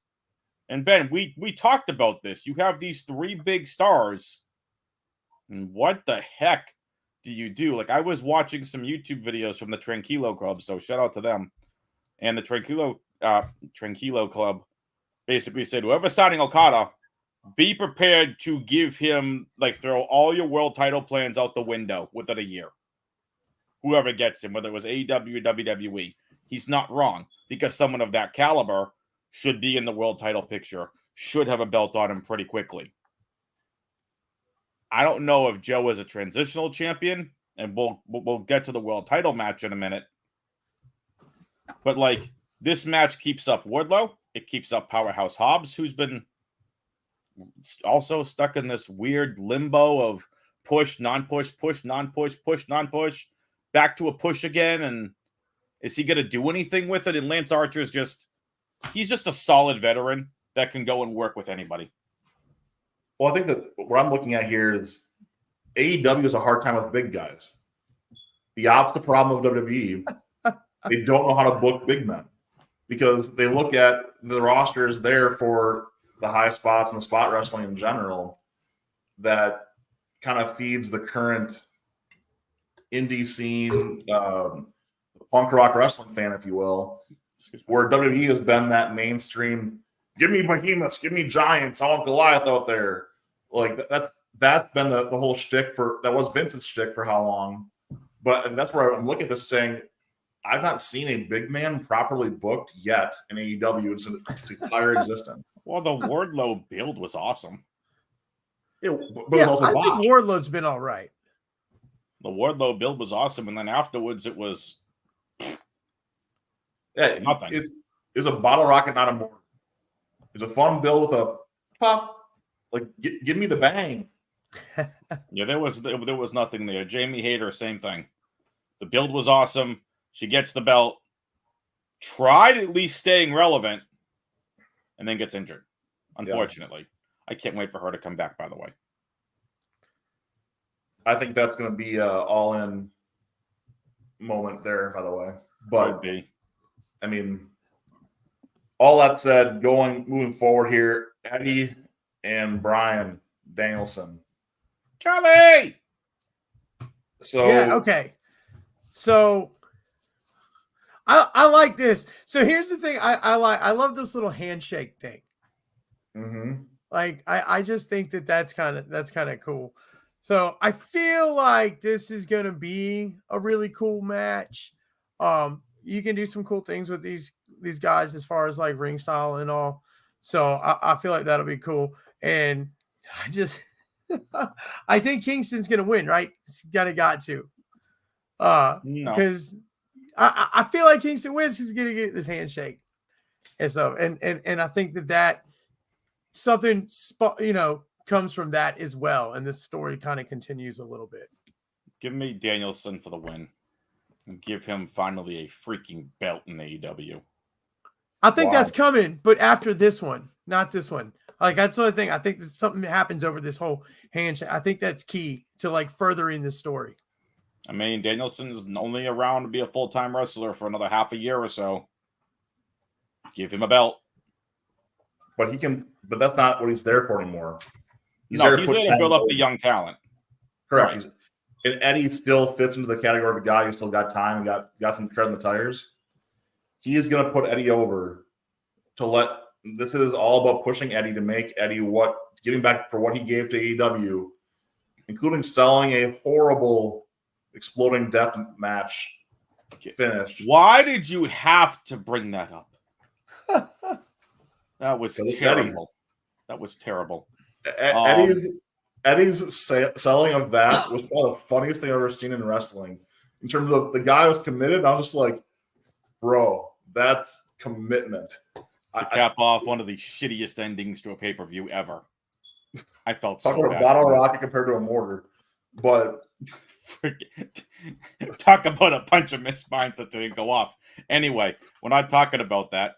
And Ben, we talked about this. You have these 3 big stars. And what the heck? do you do? Like, I was watching some YouTube videos from the Tranquilo Club, so shout out to them. And the Tranquilo Club basically said, whoever's signing Okada, be prepared to give him, like, throw all your world title plans out the window within a year. Whoever gets him, whether it was AEW or WWE, he's not wrong, because someone of that caliber should be in the world title picture, should have a belt on him pretty quickly. I don't know if Joe is a transitional champion, and we'll get to the world title match in a minute. But, like, this match keeps up Wardlow. It keeps up Powerhouse Hobbs, who's been also stuck in this weird limbo of push, non-push, push, non-push, push, non-push, back to a push again. And is he going to do anything with it? And Lance Archer's he's just a solid veteran that can go and work with anybody. Well, I think that what I'm looking at here is AEW has a hard time with big guys. The opposite problem of WWE, they don't know how to book big men because they look at the roster is there for the high spots and the spot wrestling in general that kind of feeds the current indie scene, punk rock wrestling fan, if you will, where WWE has been that mainstream. Give me behemoths, give me giants, I want Goliath out there. Like that's been the whole shtick that was Vince's shtick for how long. But that's where I'm looking at this saying, I've not seen a big man properly booked yet in AEW its entire existence. Well, the Wardlow build was awesome. But it was also I botched. think Wardlow's been all right. The Wardlow build was awesome, and then afterwards it was nothing. It's a bottle rocket, not a mortar. It's a fun build with a pop. Like, give me the bang. Yeah, there was nothing there. Jamie Hayter, same thing. The build was awesome. She gets the belt, tried at least staying relevant, and then gets injured. Unfortunately, I can't wait for her to come back. By the way, I think that's going to be an all-in moment there. By the way, but I mean, all that said, moving forward here, Eddie and Bryan Danielson. Charlie. So yeah, okay. So I like this. So here's the thing. I love this little handshake thing. Mm-hmm. Like I just think that's kind of cool. So I feel like this is gonna be a really cool match. You can do some cool things with these guys as far as like ring style and all. So I feel like that'll be cool. And I just I think Kingston's gonna win, right? He's got to. No. Because I feel like Kingston wins. He's gonna get this handshake and stuff, and I think that something comes from that as well, and this story kind of continues a little bit. Give me Danielson for the win, and give him finally a freaking belt in AEW. I think that's coming, but after this one, not this one. Like that's the other thing. I think that something happens over this whole handshake. I think that's key to like furthering the story. I mean, Danielson's only around to be a full-time wrestler for another half a year or so. Give him a belt. But that's not what he's there for anymore. He's there to build up the young talent. Correct. Right. And Eddie still fits into the category of a guy who still got time and got some tread in the tires. He is going to put Eddie over this is all about pushing Eddie to make Eddie giving back for what he gave to AEW, including selling a horrible exploding death match finish. Why did you have to bring that up? That was terrible. That was terrible. Eddie's selling of that was probably the funniest thing I've ever seen in wrestling. In terms of the guy was committed, I was just like, bro, that's commitment. To cap off one of the shittiest endings to a pay-per-view ever. I felt so bad. Talk about a bottle rocket compared to a mortar. But talk about a bunch of missed spines that didn't go off. Anyway, we're not talking about that.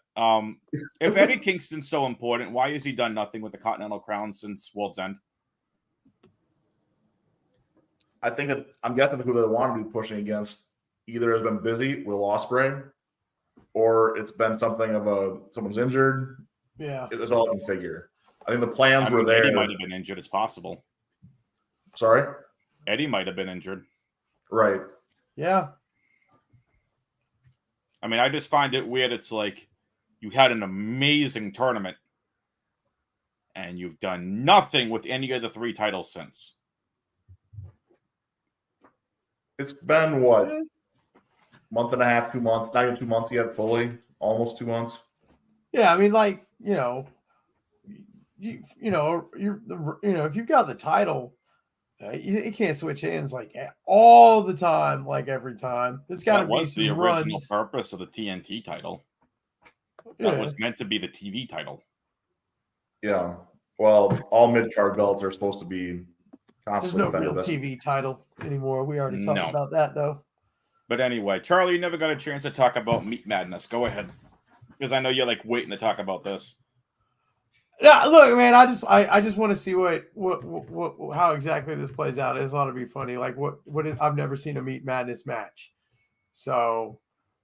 If Eddie Kingston's so important, why has he done nothing with the Continental Crown since World's End? I'm guessing who they want to be pushing against either has been busy, Will Ospreay, or it's been something of someone's injured. Yeah, it's all I can figure. I think the plans were there. Eddie might have been injured. It's possible. Sorry? Eddie might have been injured. Right. Yeah. I mean, I just find it weird. It's like you had an amazing tournament and you've done nothing with any of the 3 titles since. It's been what? Month and a half, 2 months, not even 2 months yet, fully, almost 2 months. Yeah, I mean, like, if you've got the title, it can't switch hands like all the time, like every time. There's got to That be was the some original runs. purpose of the TNT title. Yeah. That was meant to be the TV title. Yeah. Well, all mid-card belts are supposed to be There's constantly no real defended. TV title anymore. We already talked No. about that, though. But anyway, Charlie, you never got a chance to talk about Meat Madness. Go ahead. Because I know you're like waiting to talk about this. Yeah, look, man, I just want to see what how exactly this plays out. It's ought to be funny. Like I've never seen a Meat Madness match. So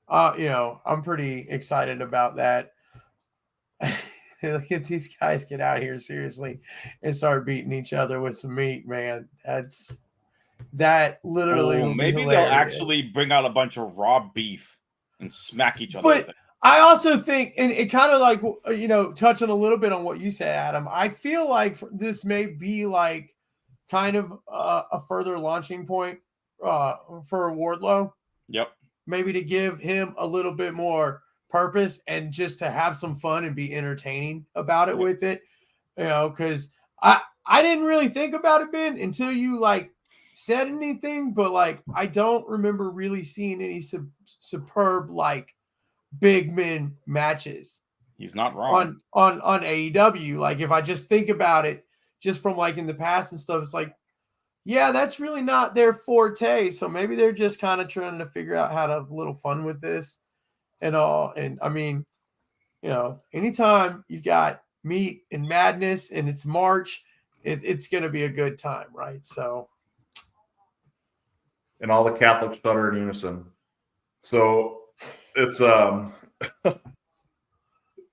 I'm pretty excited about that. Look at these guys get out here seriously and start beating each other with some meat, man. That literally will be maybe they'll hilarious. actually bring out a bunch of raw beef and smack each other But with it. I also think, and it kind of like, touching a little bit on what you said, Adam, I feel like this may be like kind of a further launching point for Wardlow. Yep. Maybe to give him a little bit more purpose and just to have some fun and be entertaining about it with it. Because I didn't really think about it, Ben, until you like said anything, but like I don't remember really seeing any superb like big men matches. He's not wrong. On AEW. Like if I just think about it just from like in the past and stuff, it's like, yeah, that's really not their forte. So maybe they're just kind of trying to figure out how to have a little fun with this and all. And I mean, anytime you've got meat and madness and it's March, it's going to be a good time, right? So, And all the Catholics stutter in unison. So it's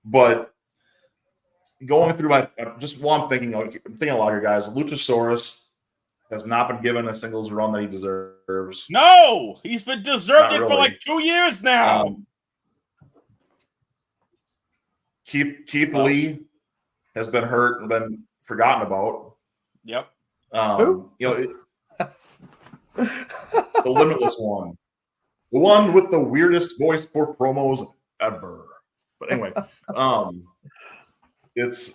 but going through my just one I'm thinking a lot here, guys. Luchasaurus has not been given a singles run that he deserves. No, he's been deserved it Not for really. like 2 years now. Keith Lee has been hurt and been forgotten about. Yep. Who? The Limitless one. The one with the weirdest voice for promos ever. But anyway, it's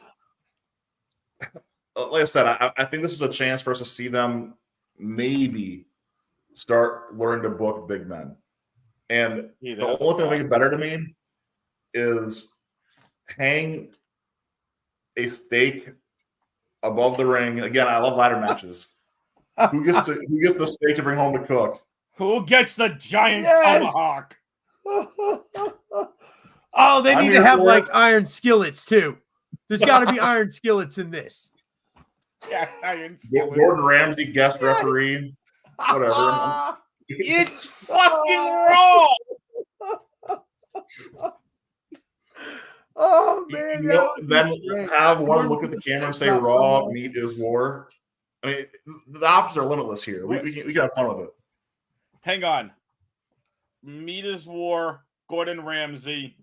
like I said, I think this is a chance for us to see them maybe start learning to book big men. And the only thing that makes it better to me is hang a stake above the ring. Again, I love ladder matches. Who gets the steak to bring home to cook? Who gets the giant tomahawk? Oh, they need to have like iron skillets too. There's got to be iron skillets in this. Yeah, iron skillets. Gordon Ramsay, guest referee, whatever. It's fucking raw. Oh man! Then have one look at the camera and say, "Raw meat is war." I mean, the options are limitless here. We can have fun with it. Hang on. Meat is war, Gordon Ramsay,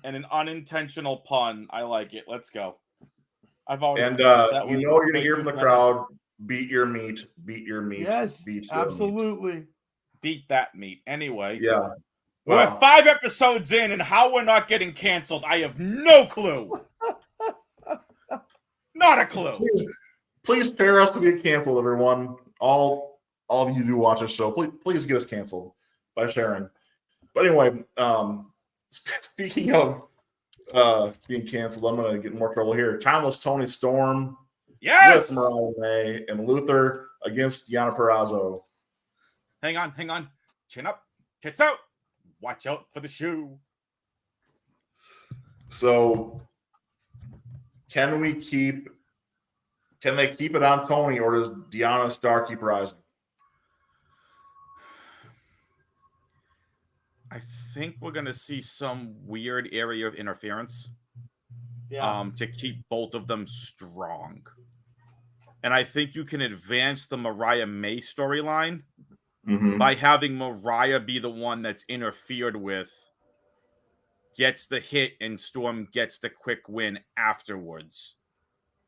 and an unintentional pun. I like it. Let's go. I've always and you're going to hear from the crowd. Beat your meat. Beat your meat. Yes, beat absolutely. Meat. Beat that meat. Anyway. Yeah. We're 5 episodes in, and how we're not getting canceled, I have no clue. Not a clue. Please spare us to get canceled, everyone. All of you do watch this show. Please get us canceled by sharing. But anyway, speaking of being canceled, I'm going to get in more trouble here. Timeless Tony Storm with Mariah May and Luther against Deonna Purrazzo. Hang on. Chin up, tits out. Watch out for the shoe. So, can they keep it on Tony, or does Deonna Star keep rising? I think we're going to see some weird area of interference to keep both of them strong. And I think you can advance the Mariah May storyline by having Mariah be the one that's interfered with, gets the hit, and Storm gets the quick win afterwards.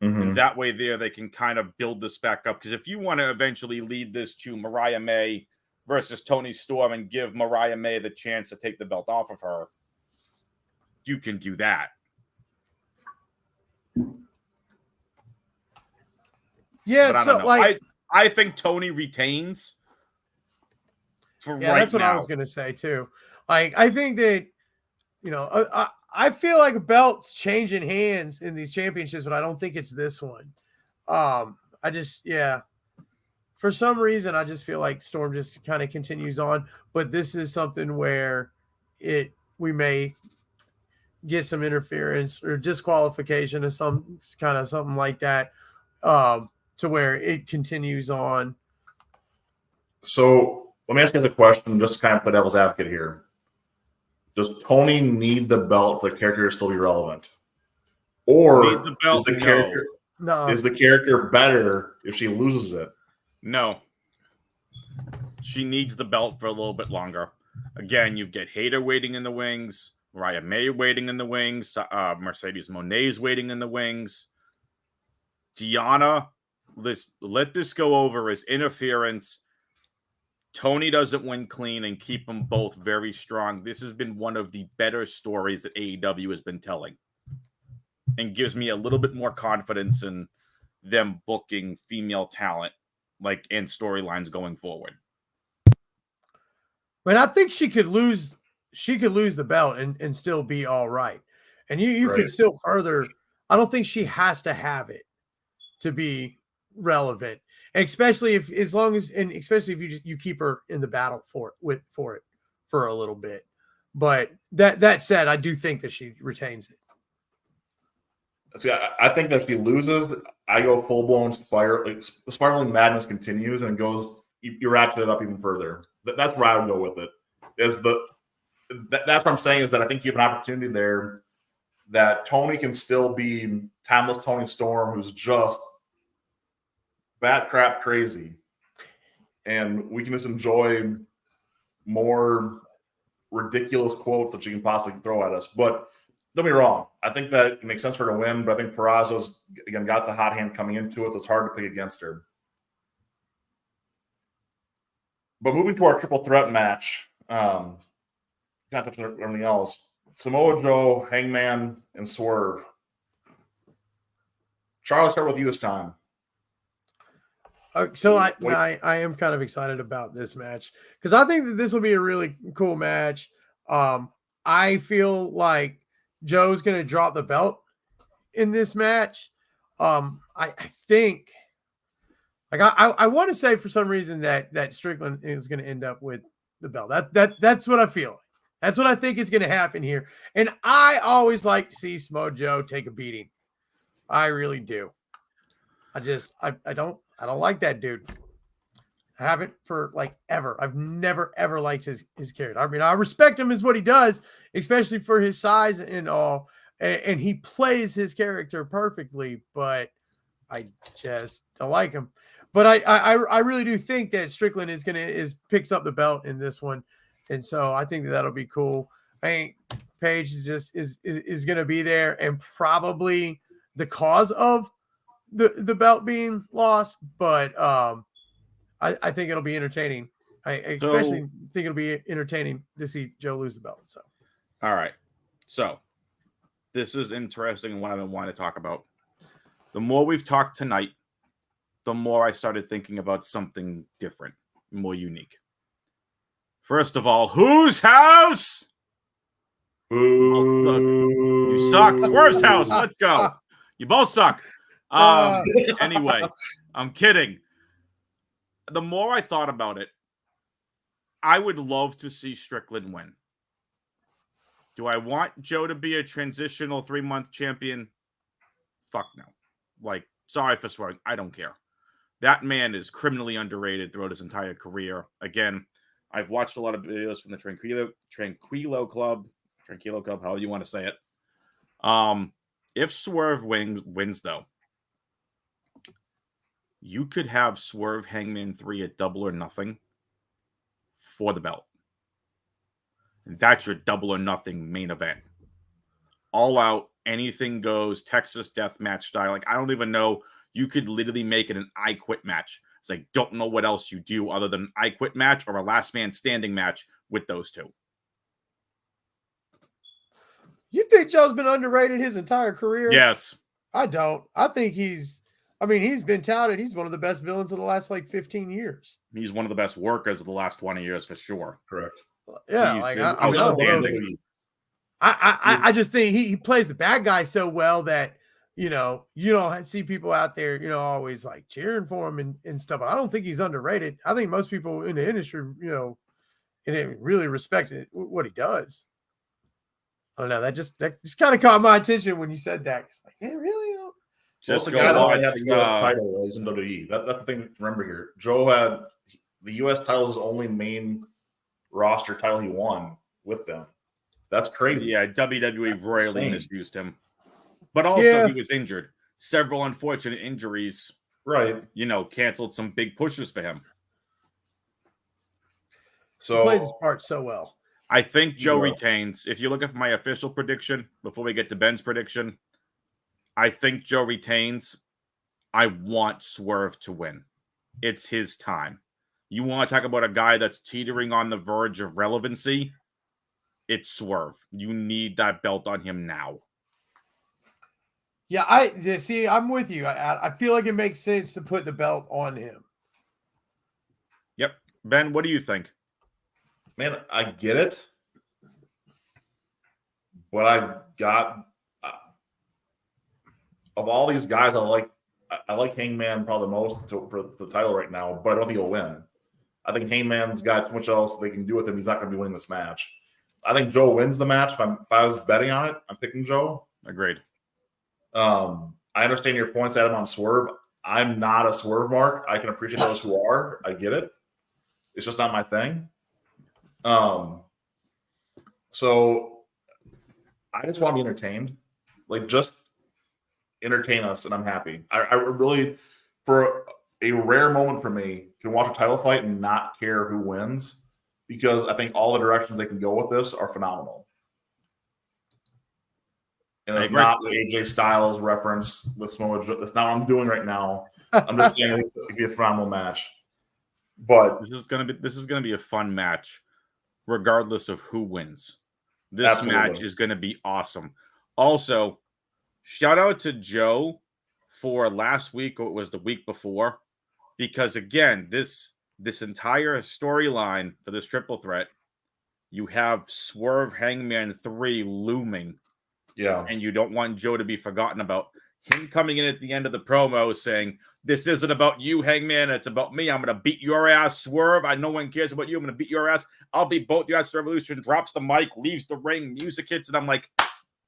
And that way there they can kind of build this back up. Because if you want to eventually lead this to Mariah May versus Toni Storm and give Mariah May the chance to take the belt off of her, you can do that. Yeah, but I so don't know. like I think Toni retains for yeah, right that's what now. I was gonna say too. Like I think that I feel like a belt's changing hands in these championships, but I don't think it's this one. I just for some reason I just feel like Storm just kind of continues on, but this is something where we may get some interference or disqualification or some kind of something like that, to where it continues on. So let me ask you the question, just to kind of play devil's advocate here. Does Toni need the belt for the character to still be relevant? Or Need the belt? is the No. character No, is the character better if she loses it? No. She needs the belt for a little bit longer. Again, you get Hayter waiting in the wings, Mariah May waiting in the wings, Mercedes Moné's waiting in the wings. Deonna, let this go over as interference. Toni doesn't win clean and keep them both very strong. This has been one of the better stories that AEW has been telling and gives me a little bit more confidence in them booking female talent and storylines going forward. but I think she could lose the belt and still be all right. And you Right. could still further. I don't think she has to have it to be relevant, especially if you keep her in the battle for it for a little bit. But that said, I do think that she retains it. See, I think that if she loses, I go full blown spiral. Like, the spiraling madness continues and goes. You ratchet it up even further. That's where I would go with it. That's what I'm saying is that I think you have an opportunity there that Toni can still be timeless Toni Storm, who's just bat crap crazy, and we can just enjoy more ridiculous quotes that she can possibly throw at us. But don't be wrong. I think that it makes sense for her to win, but I think Purrazzo's, again, got the hot hand coming into it, so it's hard to pick against her. But moving to our triple threat match, not touching everything else, Samoa Joe, Hangman, and Swerve. Charlie, start with you this time. So I am kind of excited about this match because I think that this will be a really cool match. I feel like Joe's going to drop the belt in this match. I think, like, I want to say for some reason that Strickland is going to end up with the belt. That's what I feel like. That's what I think is going to happen here. And I always like to see Samoa Joe take a beating. I really do. I don't like that dude. I haven't for ever. I've never ever liked his character. I mean, I respect him as what he does, especially for his size and all, and he plays his character perfectly. But I just don't like him. But I really do think that Strickland picks up the belt in this one, and so I think that'll be cool. I think Paige is going to be there and probably the cause of the belt being lost, but I think it'll be entertaining. I especially think it'll be entertaining to see Joe lose the belt. So, all right. So, this is interesting and what I've been wanting to talk about. The more we've talked tonight, the more I started thinking about something different, more unique. First of all, whose house? You suck. Swerve's house. Let's go. You both suck. Anyway, I'm kidding. The more I thought about it, I would love to see Strickland win. Do I want Joe to be a transitional 3-month champion? Fuck no. Sorry for swearing. I don't care. That man is criminally underrated throughout his entire career. Again, I've watched a lot of videos from the Tranquilo Club, however you want to say it. If Swerve wins though, you could have Swerve Hangman 3 at Double or Nothing for the belt. And that's your double or nothing main event. All out, anything goes, Texas death match style. Like, I don't even know. You could literally make it an I Quit match. It's like, don't know what else you do other than an I Quit match or a last man standing match with those two. You think Joe's been underrated his entire career? Yes. I don't. I think he's been touted. He's one of the best villains of the last like 15 years. He's one of the best workers of the last 20 years for sure. Correct. Yeah, He's like just I don't know. outstanding. I just think he plays the bad guy so well that, you don't see people out there, always like cheering for him and stuff. But I don't think he's underrated. I think most people in the industry, and really respect what he does. I don't know. That just kind of caught my attention when you said that. It's like, hey, really? Just the go guy that watch, might have the U.S. title while he's in WWE. That's the thing to remember here. Joe had the U.S. title is his only main roster title he won with them. That's crazy. Yeah, WWE royally insane. misused him. But also, Yeah. he was injured. Several unfortunate injuries, Right. Canceled some big pushes for him. So He plays his part so well. I think Joe will. retains. If you look at my official prediction, before we get to Ben's prediction, I think Joe retains. I want Swerve to win. It's his time. You want to talk about a guy that's teetering on the verge of relevancy? It's Swerve. You need that belt on him now. Yeah, I'm with you. I feel like it makes sense to put the belt on him. Yep. Ben, what do you think? Man, I get it, but I've got of all these guys, I like Hangman probably the most for the title right now, but I don't think he'll win. I think Hangman's got too much else they can do with him. He's not going to be winning this match. I think Joe wins the match. If I was betting on it, I'm picking Joe. Agreed. I understand your points, Adam, on Swerve. I'm not a Swerve mark. I can appreciate those who are. I get it. It's just not my thing. So I just want to be entertained. Like, just entertain us, and I'm happy. I really, for a rare moment for me, can watch a title fight and not care who wins, because I think all the directions they can go with this are phenomenal. And it's not the AJ Styles reference with Samoa Joe. That's not what I'm doing right now. I'm just saying it could be a phenomenal match. But This is gonna be a fun match, regardless of who wins. This Absolutely. match is gonna be awesome. Also, shout out to Joe for last week, or it was the week before, because again, this entire storyline for this triple threat, you have Swerve Hangman 3 looming. yeah, And you don't want Joe to be forgotten about. Him coming in at the end of the promo saying, "This isn't about you, Hangman. It's about me. I'm going to beat your ass, Swerve. No one cares about you. I'm going to beat your ass. I'll beat both your ass, Revolution." Drops the mic, leaves the ring, music hits, and I'm like,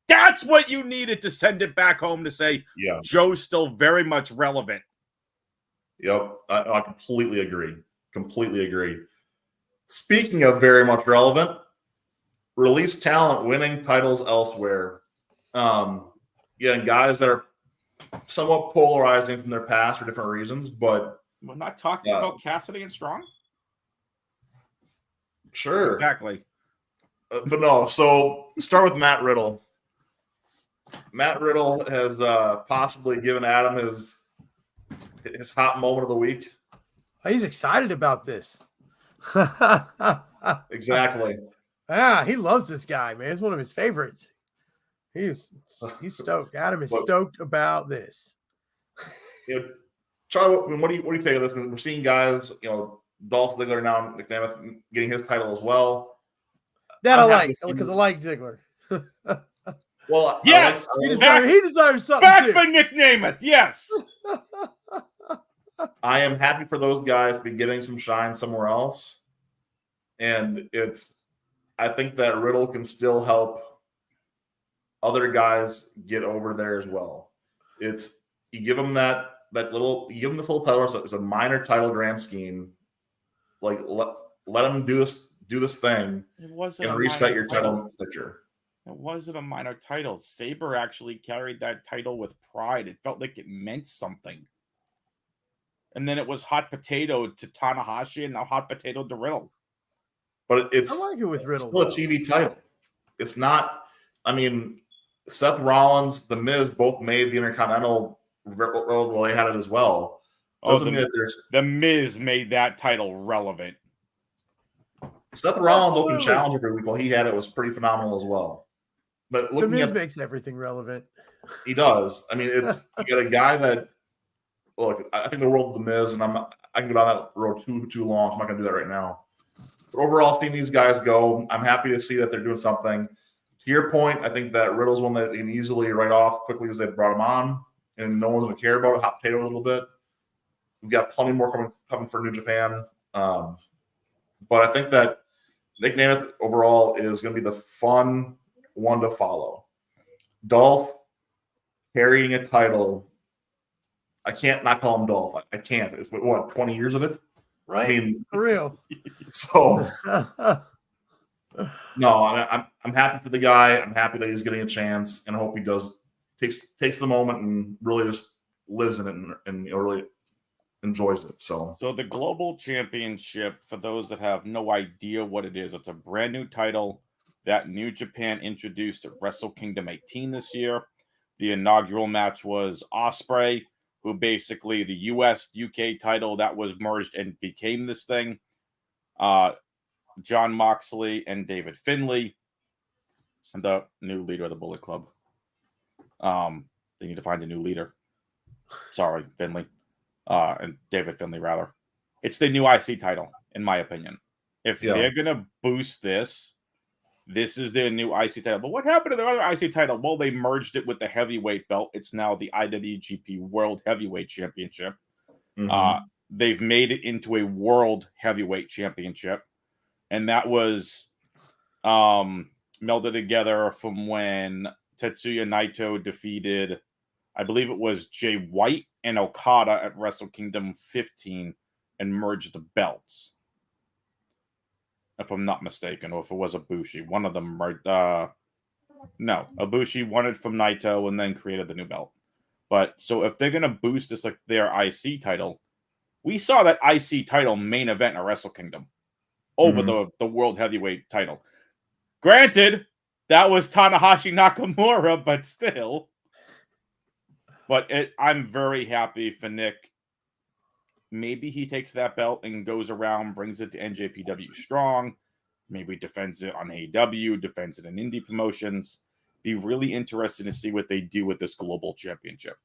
that's what you needed to send it back home to say, yeah. Joe's still very much relevant. Yep, I completely agree. Completely agree. Speaking of very much relevant, release talent winning titles elsewhere. Yeah, guys that are somewhat polarizing from their past for different reasons, but We're not talking about Cassidy and Strong. sure. Exactly. But no, so start with Matt Riddle. Matt Riddle has possibly given Adam his hot moment of the week. He's excited about this. Exactly. Yeah, he loves this guy, man. It's one of his favorites. He's stoked. Adam is stoked about this. You know, Charlie, what do you think of this? Because we're seeing guys, Dolph Ziggler now, McNamara getting his title as well. That I'm I happy like, to see because I him. like Ziggler. Well, Yes! He Back- deserves something Back too. for Nick Namath. Yes. I am happy for those guys to be getting some shine somewhere else. And I think that Riddle can still help other guys get over there as well. You give them you give them this whole title. It's a minor title grand scheme. Like let them do this thing It wasn't and a reset minor your title picture. It wasn't a minor title. Sabre actually carried that title with pride. It felt like it meant something. And then it was hot potato to Tanahashi and now hot potato to Riddle. but it's I like it with Riddle. still a TV title. It's not. I mean, Seth Rollins, The Miz both made the Intercontinental world while they had it as well. Doesn't mean that there's The Miz made that title relevant. Seth Rollins Absolutely. Open Challenge every week while he had it was pretty phenomenal as well. But The looking Miz at makes everything relevant. he does. I mean, it's you got a guy that look. I think the world of The Miz, and I can go down that road too long. So I'm not going to do that right now. But overall, seeing these guys go, I'm happy to see that they're doing something. To your point, I think that Riddle's one that they can easily write off quickly as they brought him on, and no one's going to care about it. Hot potato a little bit. We've got plenty more coming for New Japan, but I think that Nick Nemeth overall is going to be the fun one to follow. Dolph carrying a title. I can't not call him Dolph. I can't. It's what 20 years of it, Right? I mean, For real. so. No, I'm happy for the guy. I'm happy that he's getting a chance, and I hope he takes the moment and really just lives in it and really enjoys it. So the Global Championship, for those that have no idea what it is, it's a brand new title that New Japan introduced at Wrestle Kingdom 18 this year. The inaugural match was Ospreay, who basically the US UK title that was merged and became this thing. John Moxley and David Finlay, the new leader of the Bullet Club. They need to find a new leader. Sorry, Finlay. And David Finlay, rather. It's the new IC title, in my opinion. If they're going to boost this is their new IC title. But what happened to their other IC title? Well, they merged it with the heavyweight belt. It's now the IWGP World Heavyweight Championship. mm-hmm. They've made it into a World Heavyweight Championship. And that was melded together from when Tetsuya Naito defeated, I believe it was Jay White and Okada at Wrestle Kingdom 15 and merged the belts. If I'm not mistaken, or if it was Ibushi. One of them merged. No, Ibushi won it from Naito and then created the new belt. But so if they're going to boost this like their IC title, we saw that IC title main event at Wrestle Kingdom over the World Heavyweight title. Granted, that was Tanahashi Nakamura, but still. But I'm very happy for Nick. Maybe he takes that belt and goes around, brings it to NJPW Strong. Maybe defends it on AEW, defends it in indie promotions. Be really interesting to see what they do with this global championship.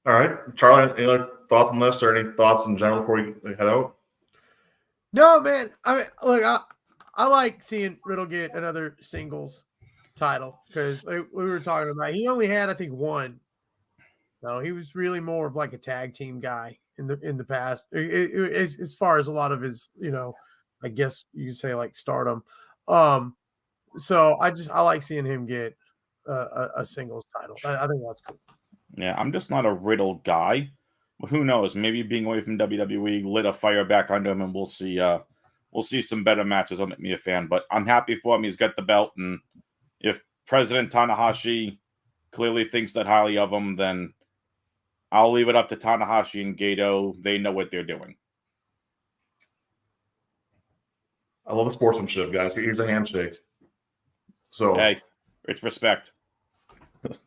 All right, Charlie, any other thoughts on this or any thoughts in general before we head out? No, man. I mean, look, I like seeing Riddle get another singles title because we were talking about he only had, I think, one. No, he was really more of like a tag team guy in the past, as far as a lot of his, I guess you could say like stardom. So I like seeing him get a singles title. I think that's cool. Yeah, I'm just not a Riddle guy. But who knows? Maybe being away from WWE lit a fire back under him, and we'll see some better matches. That'll make me a fan. But I'm happy for him. He's got the belt, and if President Tanahashi clearly thinks that highly of him, then I'll leave it up to Tanahashi and Gato. They know what they're doing. I love the sportsmanship, guys. Here's a handshake. So hey, it's respect.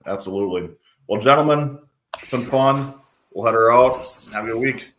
Absolutely. Well, gentlemen, it's been fun. We'll head her out. Have a good week.